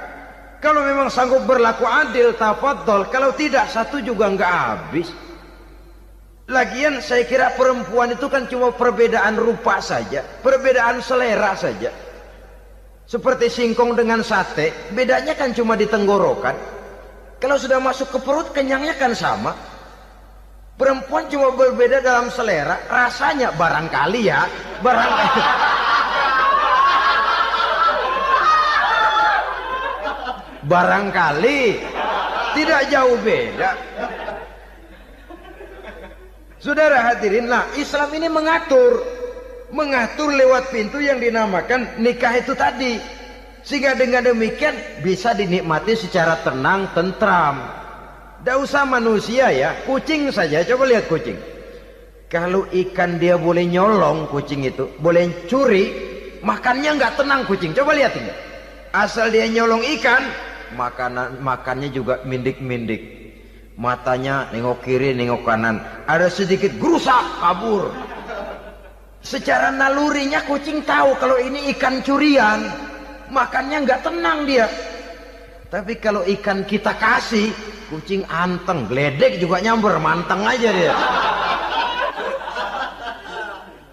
Kalau memang sanggup berlaku adil, tafadhol. Kalau tidak, satu juga nggak habis. Lagian saya kira perempuan itu kan cuma perbedaan rupa saja, perbedaan selera saja. Seperti singkong dengan sate, bedanya kan cuma di tenggorokan. Kalau sudah masuk ke perut, kenyangnya kan sama. Perempuan cuma berbeda dalam selera, rasanya barangkali ya, barangkali. Barangkali tidak jauh beda. Saudara hadirin, nah Islam ini mengatur lewat pintu yang dinamakan nikah itu tadi, sehingga dengan demikian bisa dinikmati secara tenang, tentram. Tidak usah manusia ya, kucing saja. Coba lihat kucing. Kalau ikan dia boleh nyolong, kucing itu boleh curi, makannya nggak tenang kucing. Coba lihat ini. Asal dia nyolong ikan, makannya juga mindik-mindik. Matanya nengok kiri, nengok kanan. Ada sedikit gerusak, kabur. Secara nalurinya kucing tahu kalau ini ikan curian, makannya nggak tenang dia. Tapi kalau ikan kita kasih, kucing anteng, geledek juga nyamber, manteng aja dia.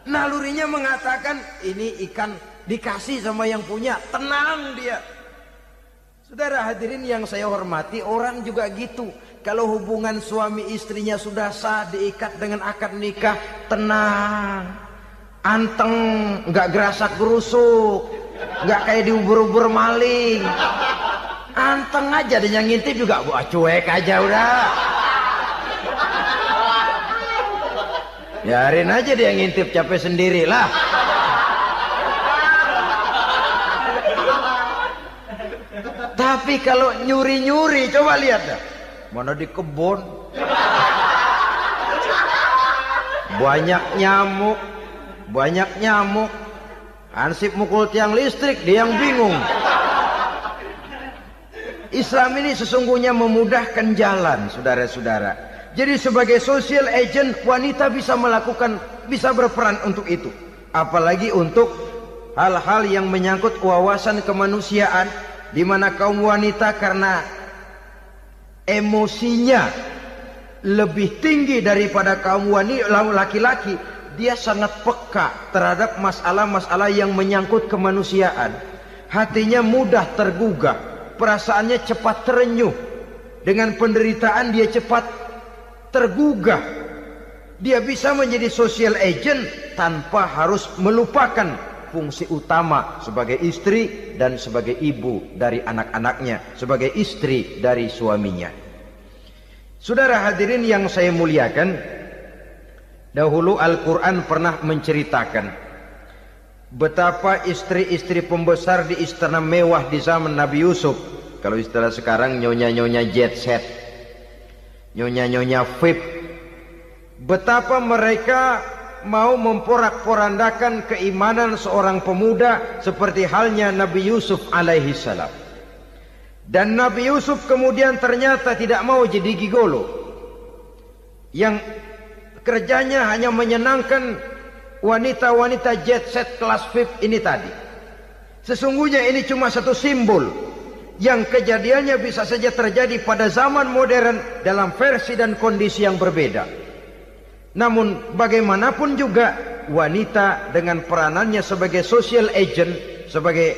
Nalurinya mengatakan ini ikan dikasih sama yang punya, tenang dia. Saudara hadirin yang saya hormati, orang juga gitu. Kalau hubungan suami istrinya sudah sah, diikat dengan akad nikah, tenang, anteng, nggak gerasak gerusuk, nggak kayak diubur-ubur maling. Anteng aja, dia yang ngintip juga cuek aja udah. Biarin aja dia ngintip, capek sendirilah. Tapi kalau nyuri-nyuri, coba lihat dah. Mana di kebun banyak nyamuk, Hansip mukul tiang listrik, dia yang bingung. Islam ini sesungguhnya memudahkan jalan, saudara-saudara. Jadi sebagai social agent, wanita bisa berperan untuk itu. Apalagi untuk hal-hal yang menyangkut wawasan kemanusiaan, di mana kaum wanita karena emosinya lebih tinggi daripada kaum laki-laki, dia sangat peka terhadap masalah-masalah yang menyangkut kemanusiaan. Hatinya mudah tergugah, perasaannya cepat terenyuh. Dengan penderitaan dia cepat tergugah. Dia bisa menjadi social agent tanpa harus melupakan fungsi utama sebagai istri dan sebagai ibu dari anak-anaknya, sebagai istri dari suaminya. Saudara hadirin yang saya muliakan, dahulu Al-Quran pernah menceritakan betapa istri-istri pembesar di istana mewah di zaman Nabi Yusuf, kalau istilah sekarang nyonya-nyonya jet set, nyonya-nyonya VIP, betapa mereka mau memporak-porandakan keimanan seorang pemuda seperti halnya Nabi Yusuf alaihi salam. Dan Nabi Yusuf kemudian ternyata tidak mau jadi gigolo yang kerjanya hanya menyenangkan wanita-wanita jet set kelas VIP ini tadi. Sesungguhnya ini cuma satu simbol yang kejadiannya bisa saja terjadi pada zaman modern dalam versi dan kondisi yang berbeda. Namun bagaimanapun juga wanita dengan peranannya sebagai social agent, sebagai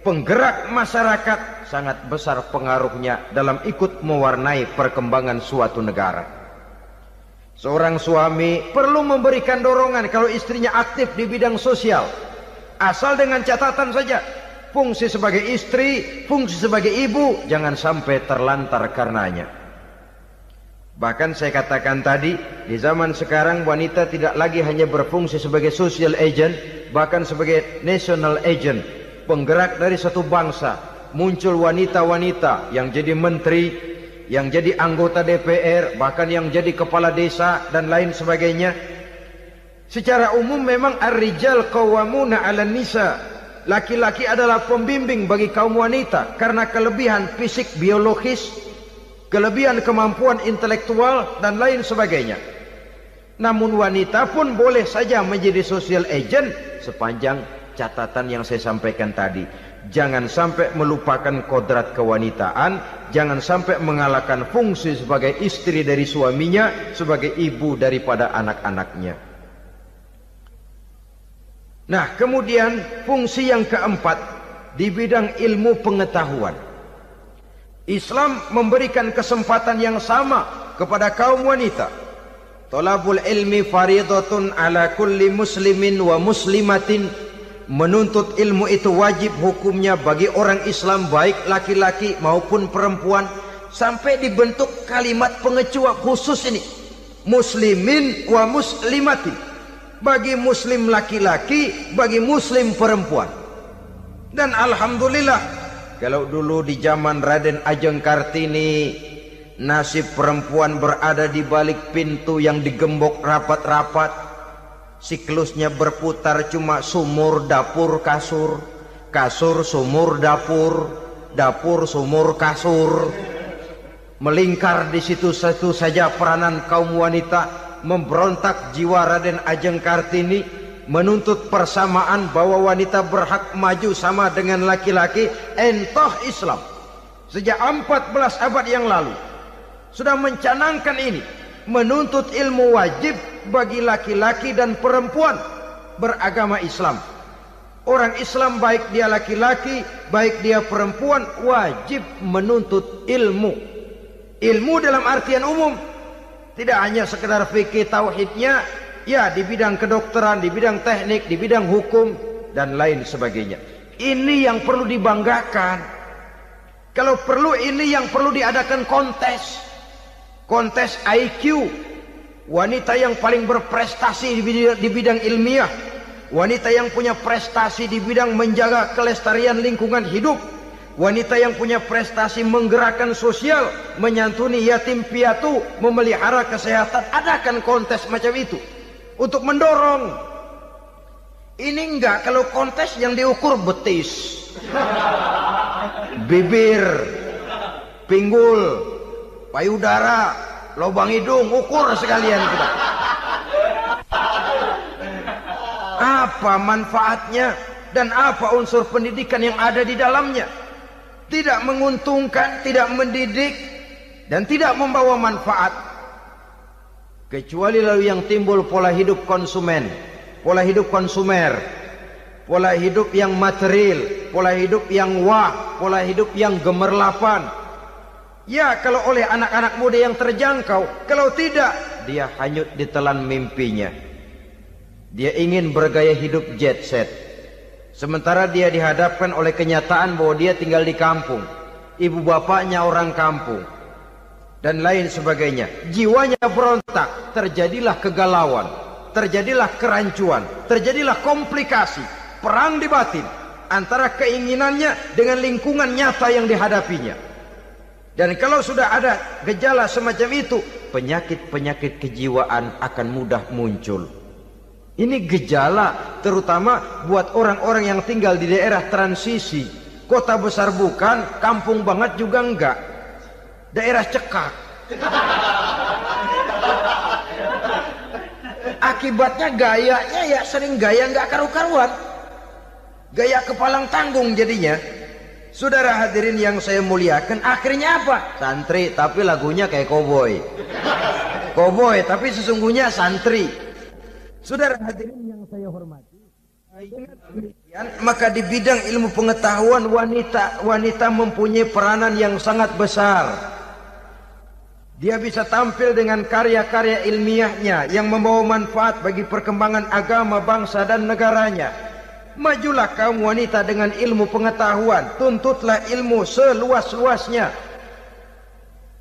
penggerak masyarakat, sangat besar pengaruhnya dalam ikut mewarnai perkembangan suatu negara. Seorang suami perlu memberikan dorongan kalau istrinya aktif di bidang sosial, asal dengan catatan saja, fungsi sebagai istri, fungsi sebagai ibu jangan sampai terlantar karenanya. Bahkan saya katakan tadi, di zaman sekarang wanita tidak lagi hanya berfungsi sebagai social agent, bahkan sebagai national agent, penggerak dari satu bangsa. Muncul wanita-wanita yang jadi menteri, yang jadi anggota DPR, bahkan yang jadi kepala desa dan lain sebagainya. Secara umum memang ar-rijal qawwamuna 'alan nisa. Laki-laki adalah pembimbing bagi kaum wanita karena kelebihan fisik biologis, kelebihan kemampuan intelektual dan lain sebagainya. Namun wanita pun boleh saja menjadi social agent sepanjang catatan yang saya sampaikan tadi. Jangan sampai melupakan kodrat kewanitaan, jangan sampai mengalahkan fungsi sebagai istri dari suaminya, sebagai ibu daripada anak-anaknya. Nah, kemudian fungsi yang keempat di bidang ilmu pengetahuan. Islam memberikan kesempatan yang sama kepada kaum wanita. Thalabul ilmi faridatun ala kulli muslimin wa muslimatin. Menuntut ilmu itu wajib hukumnya bagi orang Islam, baik laki-laki maupun perempuan. Sampai dibentuk kalimat pengecualian khusus ini, muslimin wa muslimatin, bagi muslim laki-laki, bagi muslim perempuan. Dan alhamdulillah, kalau dulu di zaman Raden Ajeng Kartini, nasib perempuan berada di balik pintu yang digembok rapat-rapat, siklusnya berputar cuma sumur, dapur, kasur, kasur, sumur, dapur, dapur, sumur, kasur. Melingkar di situ-situ saja peranan kaum wanita. Memberontak jiwa Raden Ajeng Kartini, menuntut persamaan bahwa wanita berhak maju sama dengan laki-laki. Entah Islam sejak 14 abad yang lalu sudah mencanangkan ini, menuntut ilmu wajib bagi laki-laki dan perempuan beragama Islam. Orang Islam baik dia laki-laki, baik dia perempuan, wajib menuntut ilmu. Ilmu dalam artian umum, tidak hanya sekedar fikih tauhidnya, ya di bidang kedokteran, di bidang teknik, di bidang hukum dan lain sebagainya. Ini yang perlu dibanggakan. Kalau perlu, ini yang perlu diadakan kontes. Kontes IQ, wanita yang paling berprestasi di bidang ilmiah, wanita yang punya prestasi di bidang menjaga kelestarian lingkungan hidup, wanita yang punya prestasi menggerakkan sosial, menyantuni yatim piatu, memelihara kesehatan. Adakan kontes macam itu untuk mendorong. Ini enggak, kalau kontes yang diukur betis, bibir, pinggul, payudara, lubang hidung, ukur sekalian kita. Apa manfaatnya dan apa unsur pendidikan yang ada di dalamnya? Tidak menguntungkan, tidak mendidik, dan tidak membawa manfaat. Kecuali lalu yang timbul pola hidup konsumen, pola hidup konsumer, pola hidup yang material, pola hidup yang wah, pola hidup yang gemerlapan. Ya, kalau oleh anak-anak muda yang terjangkau. Kalau tidak, dia hanyut ditelan mimpinya. Dia ingin bergaya hidup jet set, sementara dia dihadapkan oleh kenyataan bahwa dia tinggal di kampung, ibu bapaknya orang kampung, dan lain sebagainya. Jiwanya berontak, terjadilah kegalauan, terjadilah kerancuan, terjadilah komplikasi, perang di batin antara keinginannya dengan lingkungan nyata yang dihadapinya. Dan kalau sudah ada gejala semacam itu, penyakit-penyakit kejiwaan akan mudah muncul. Ini gejala terutama buat orang-orang yang tinggal di daerah transisi. Kota besar bukan, kampung banget juga enggak. Daerah cekak. Akibatnya gayanya ya sering gaya enggak karu-karuan. Gaya kepalang tanggung jadinya. Saudara hadirin yang saya muliakan, akhirnya apa? Santri tapi lagunya kayak koboi. Koboi tapi sesungguhnya santri. Saudara hadirin yang saya hormati, maka di bidang ilmu pengetahuan wanita mempunyai peranan yang sangat besar. Dia bisa tampil dengan karya-karya ilmiahnya yang membawa manfaat bagi perkembangan agama, bangsa dan negaranya. Majulah kaum wanita dengan ilmu pengetahuan, tuntutlah ilmu seluas-luasnya.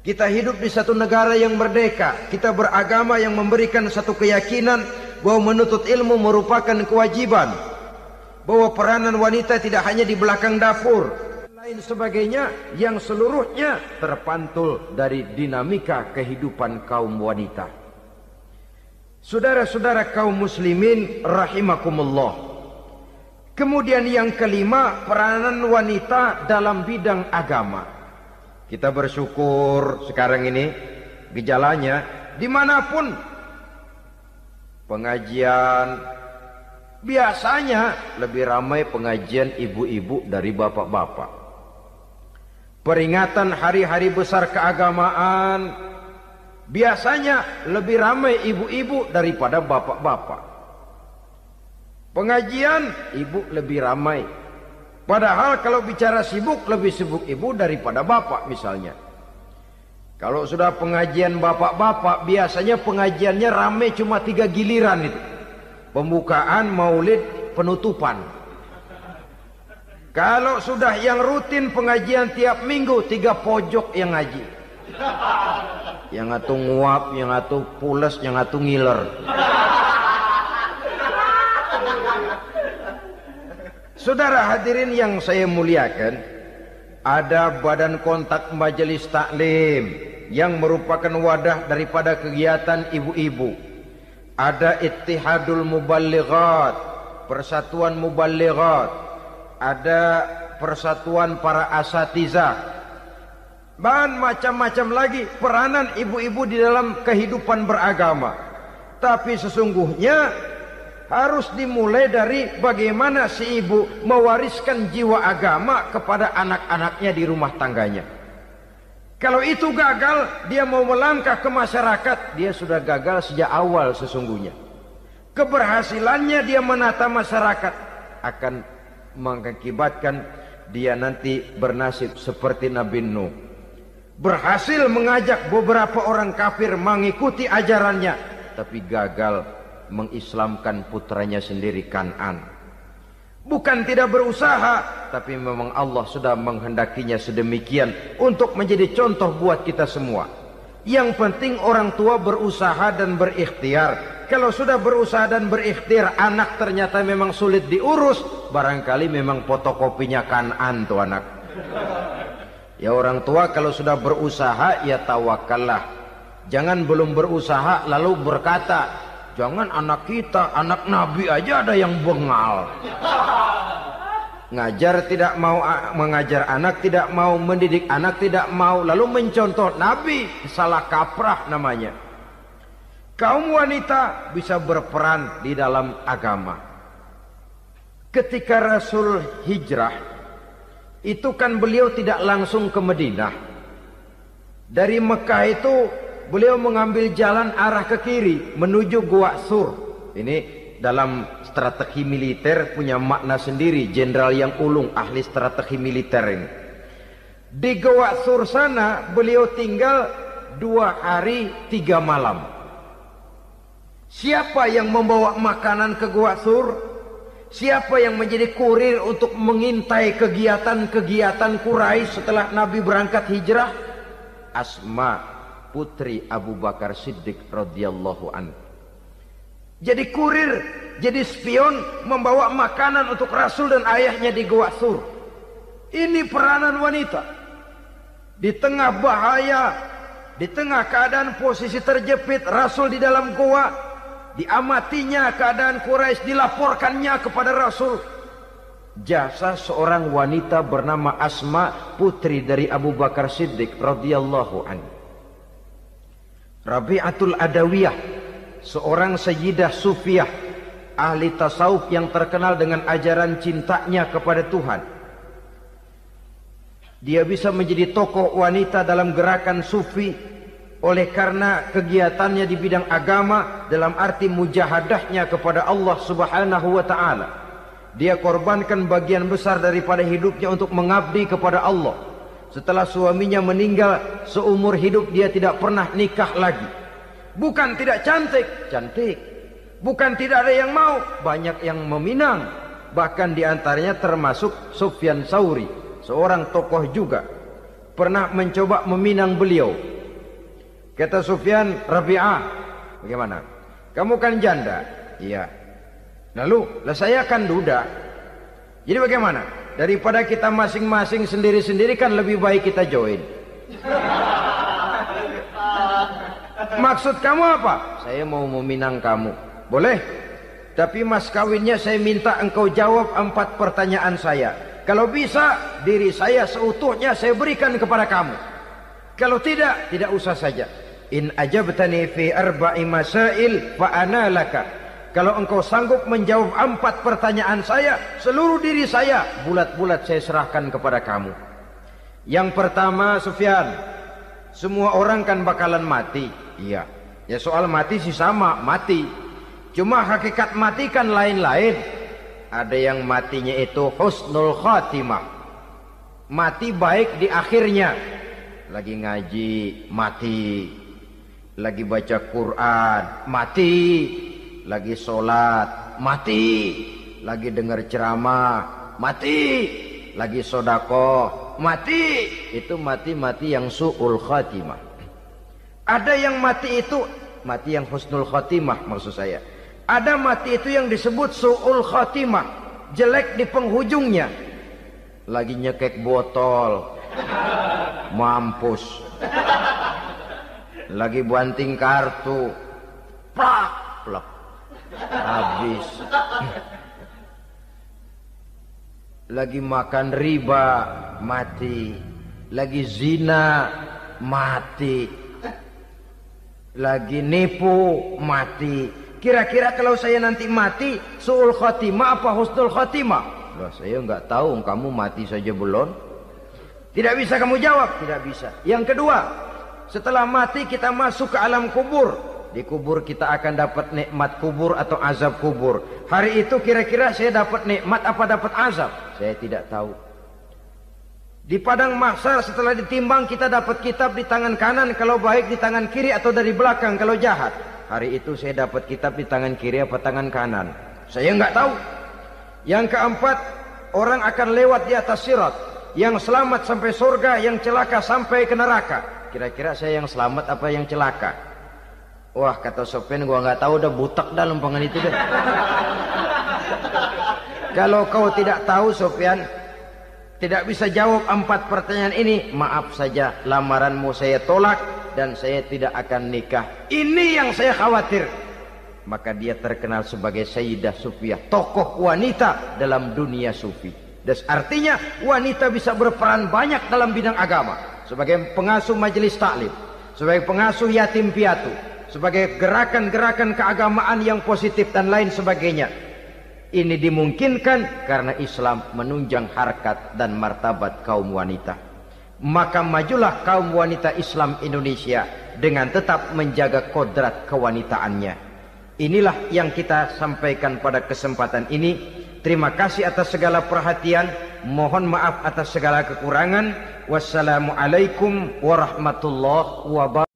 Kita hidup di satu negara yang merdeka, kita beragama yang memberikan satu keyakinan bahwa menuntut ilmu merupakan kewajiban, bahwa peranan wanita tidak hanya di belakang dapur, lain sebagainya yang seluruhnya terpantul dari dinamika kehidupan kaum wanita. Saudara-saudara kaum muslimin rahimakumullah. Kemudian yang kelima, peranan wanita dalam bidang agama. Kita bersyukur sekarang ini gejalanya dimanapun pengajian, biasanya lebih ramai pengajian ibu-ibu dari bapak-bapak. Peringatan hari-hari besar keagamaan, biasanya lebih ramai ibu-ibu daripada bapak-bapak. Pengajian ibu lebih ramai. Padahal kalau bicara sibuk, lebih sibuk ibu daripada bapak misalnya. Kalau sudah pengajian bapak-bapak, biasanya pengajiannya ramai cuma 3 giliran itu. Pembukaan, maulid, penutupan. Kalau sudah yang rutin pengajian tiap minggu, 3 pojok yang ngaji. Yang atuh nguap, yang atuh pules, yang atuh ngiler. Saudara hadirin yang saya muliakan, ada badan kontak majelis taklim yang merupakan wadah daripada kegiatan ibu-ibu. Ada Ittihadul Muballighat, Persatuan Muballighat. Ada persatuan para asatiza, dan macam-macam lagi peranan ibu-ibu di dalam kehidupan beragama. Tapi sesungguhnya harus dimulai dari bagaimana si ibu mewariskan jiwa agama kepada anak-anaknya di rumah tangganya. Kalau itu gagal, dia mau melangkah ke masyarakat, dia sudah gagal sejak awal sesungguhnya. Keberhasilannya dia menata masyarakat akan mengakibatkan dia nanti bernasib seperti Nabi Nuh. Berhasil mengajak beberapa orang kafir mengikuti ajarannya, tapi gagal mengislamkan putranya sendiri Kan'an. Bukan tidak berusaha, tapi memang Allah sudah menghendakinya sedemikian untuk menjadi contoh buat kita semua. Yang penting orang tua berusaha dan berikhtiar. Kalau sudah berusaha dan berikhtiar, anak ternyata memang sulit diurus, barangkali memang fotokopinya Kan'an tuh anak. Ya orang tua kalau sudah berusaha, ya tawakallah. Jangan belum berusaha lalu berkata, jangan anak kita, anak Nabi aja ada yang bengal. Ngajar tidak mau, mengajar anak tidak mau, mendidik anak tidak mau, lalu mencontoh Nabi, salah kaprah namanya. Kaum wanita bisa berperan di dalam agama. Ketika Rasul hijrah, itu kan beliau tidak langsung ke Madinah. Dari Mekah itu beliau mengambil jalan arah ke kiri menuju Gua Sur. Ini dalam strategi militer punya makna sendiri. Jenderal yang ulung, ahli strategi militer ini. Di Gua Sur sana beliau tinggal 2 hari 3 malam. Siapa yang membawa makanan ke Gua Sur? Siapa yang menjadi kurir untuk mengintai kegiatan-kegiatan Quraisy setelah Nabi berangkat hijrah? Asma, putri Abu Bakar Siddiq radhiyallahu anhu. Jadi kurir, jadi spion, membawa makanan untuk Rasul dan ayahnya di Gua Sur. Ini peranan wanita. Di tengah bahaya, di tengah keadaan posisi terjepit, Rasul di dalam gua, diamatinya keadaan Quraisy, dilaporkannya kepada Rasul. Jasa seorang wanita bernama Asma, putri dari Abu Bakar Siddiq radhiyallahu anhu. Rabi'atul Adawiyah, seorang sayyidah sufiyah, ahli tasawuf yang terkenal dengan ajaran cintanya kepada Tuhan. Dia bisa menjadi tokoh wanita dalam gerakan sufi oleh karena kegiatannya di bidang agama, dalam arti mujahadahnya kepada Allah Subhanahu wa ta'ala. Dia korbankan bagian besar daripada hidupnya untuk mengabdi kepada Allah. Setelah suaminya meninggal, seumur hidup dia tidak pernah nikah lagi. Bukan tidak cantik, cantik. Bukan tidak ada yang mau, banyak yang meminang. Bahkan diantaranya termasuk Sufyan Tsauri, seorang tokoh juga, pernah mencoba meminang beliau. Kata Sufyan, Rabi'ah, bagaimana? Kamu kan janda? Iya. Lalu, lah saya kan duda. Jadi bagaimana? Daripada kita masing-masing sendiri-sendiri kan lebih baik kita join. Maksud kamu apa? Saya mau meminang kamu. Boleh? Tapi mas kawinnya saya minta engkau jawab 4 pertanyaan saya. Kalau bisa, diri saya seutuhnya saya berikan kepada kamu. Kalau tidak, tidak usah saja. In ajabtani fi 4 masail fa ana laka. Kalau engkau sanggup menjawab 4 pertanyaan saya, seluruh diri saya bulat-bulat saya serahkan kepada kamu. Yang pertama, Sufyan, semua orang kan bakalan mati. Iya. Ya soal mati sih sama, mati. Cuma hakikat mati kan lain-lain. Ada yang matinya itu husnul khatimah. Mati baik di akhirnya. Lagi ngaji, mati. Lagi baca Quran, mati. Lagi sholat, mati. Lagi dengar ceramah, mati. Lagi sodakoh, mati. Itu mati-mati yang su'ul khatimah. Ada yang mati itu, mati yang husnul khatimah maksud saya. Ada mati itu yang disebut su'ul khatimah, jelek di penghujungnya. Lagi nyekek botol, mampus. Lagi banting kartu, plak, plak, habis. lagi makan riba, mati. Lagi zina, mati. Lagi nipu, mati. Kira-kira kalau saya nanti mati, su'ul khotimah apa husnul khotimah? Loh, saya nggak tahu, kamu mati saja belum. Tidak bisa kamu jawab, tidak bisa. Yang kedua, setelah mati kita masuk ke alam kubur. Di kubur kita akan dapat nikmat kubur atau azab kubur. Hari itu kira-kira saya dapat nikmat apa dapat azab? Saya tidak tahu. Di padang mahsyar setelah ditimbang kita dapat kitab di tangan kanan kalau baik, di tangan kiri atau dari belakang kalau jahat. Hari itu saya dapat kitab di tangan kiri apa tangan kanan? Saya nggak tahu. Yang keempat, orang akan lewat di atas sirat. Yang selamat sampai surga, yang celaka sampai ke neraka. Kira-kira saya yang selamat apa yang celaka? Wah, kata Sofyan, gua nggak tahu, udah butak dah lempangan itu deh. Kalau kau tidak tahu Sofyan, tidak bisa jawab 4 pertanyaan ini, maaf saja, lamaranmu saya tolak dan saya tidak akan nikah. Ini yang saya khawatir. Maka dia terkenal sebagai Sayyidah Sufiyah, tokoh wanita dalam dunia sufi. Dan artinya wanita bisa berperan banyak dalam bidang agama, sebagai pengasuh majelis taklim, sebagai pengasuh yatim piatu, sebagai gerakan-gerakan keagamaan yang positif dan lain sebagainya. Ini dimungkinkan karena Islam menunjang harkat dan martabat kaum wanita. Maka majulah kaum wanita Islam Indonesia dengan tetap menjaga kodrat kewanitaannya. Inilah yang kita sampaikan pada kesempatan ini. Terima kasih atas segala perhatian. Mohon maaf atas segala kekurangan. Wassalamualaikum warahmatullahi wabarakatuh.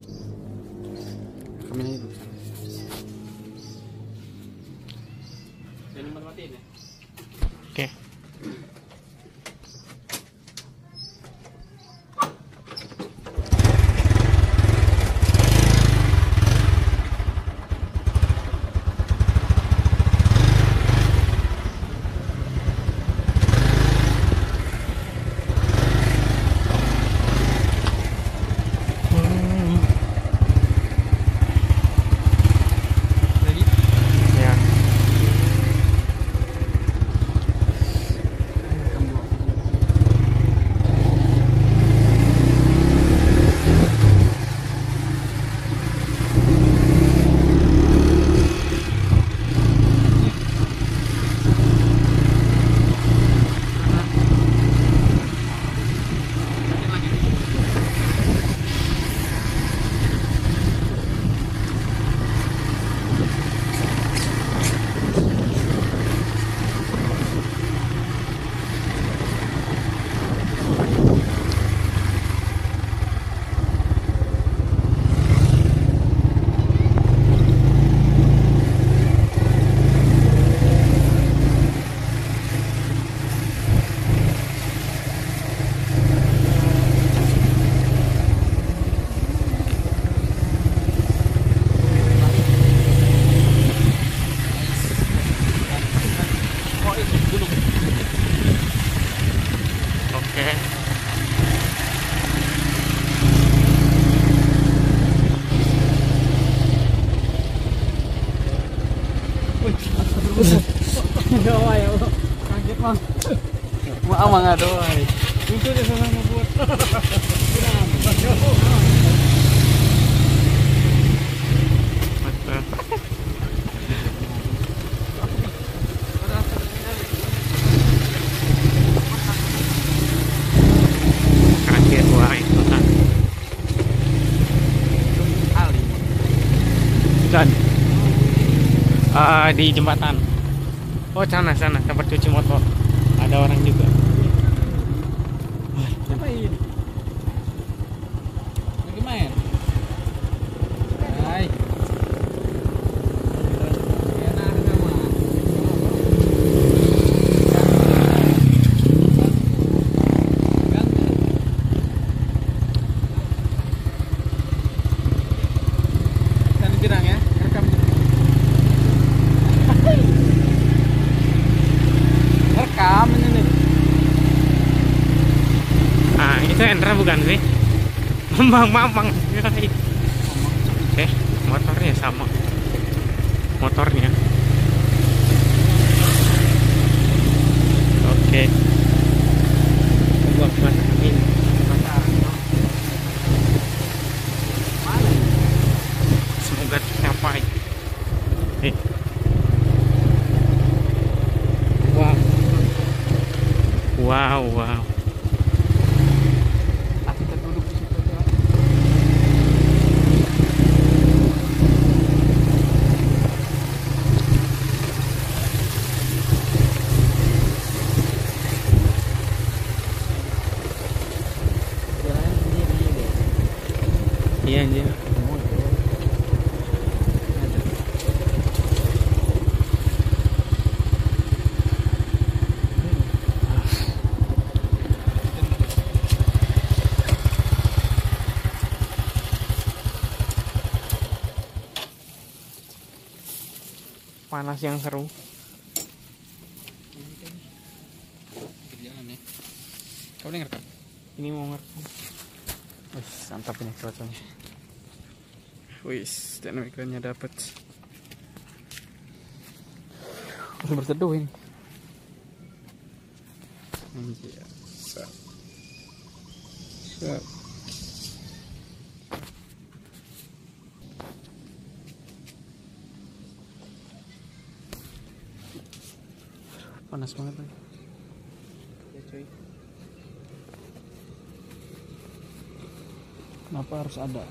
Oke. Maaf nggak doang. Itu dia sana buat. Kaget wah itu kan. Dan di jembatan. Oh sana tempat cuci motor. Ada orang juga. Ngapain? Lagi main? Hai. Enak sama. Kan girang ya, rekam. Rekam ini nih. Itu Endra bukan sih? Mamang. Motornya sama. Motornya. Oke. Iya anjir. Panas yang seru. Kerjaan ya. Kau udah ngerekam? Ini mau ngerekam. Wih, mantap ini cuacanya. Wih, dan iklannya dapet. Harus berteduh ini. Anjir. Set. Set. Panas banget nih. Ya cuy. Kenapa harus ada?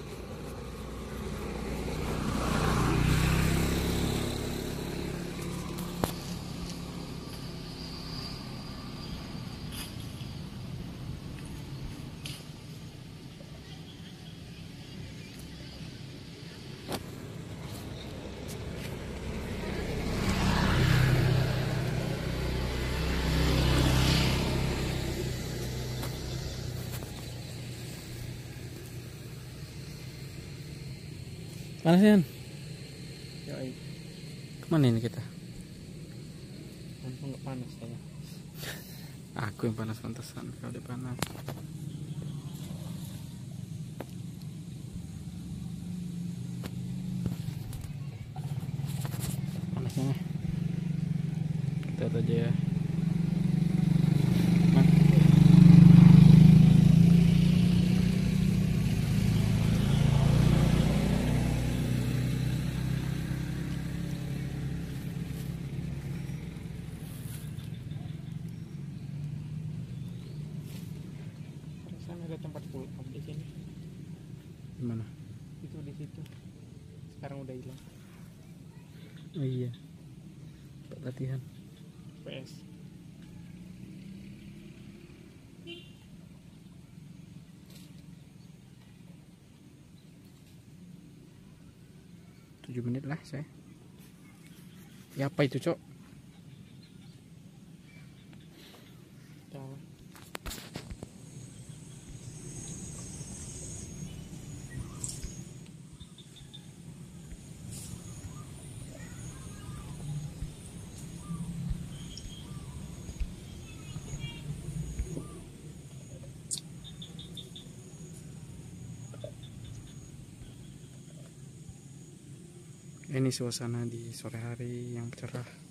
Panas kan? Yoi. Kemana ini kita? Langsung nggak panas kayaknya. Aku yang panas pantesan kalau dia panas. Panasnya. Kita lihat aja ya. Ada tempat pulkam di sini. Gimana? Itu di situ. Sekarang udah hilang. Oh iya. Tempat latihan. PS. Tujuh menit lah saya. Ya apa itu, Cok? Jangan. Ini suasana di sore hari yang cerah.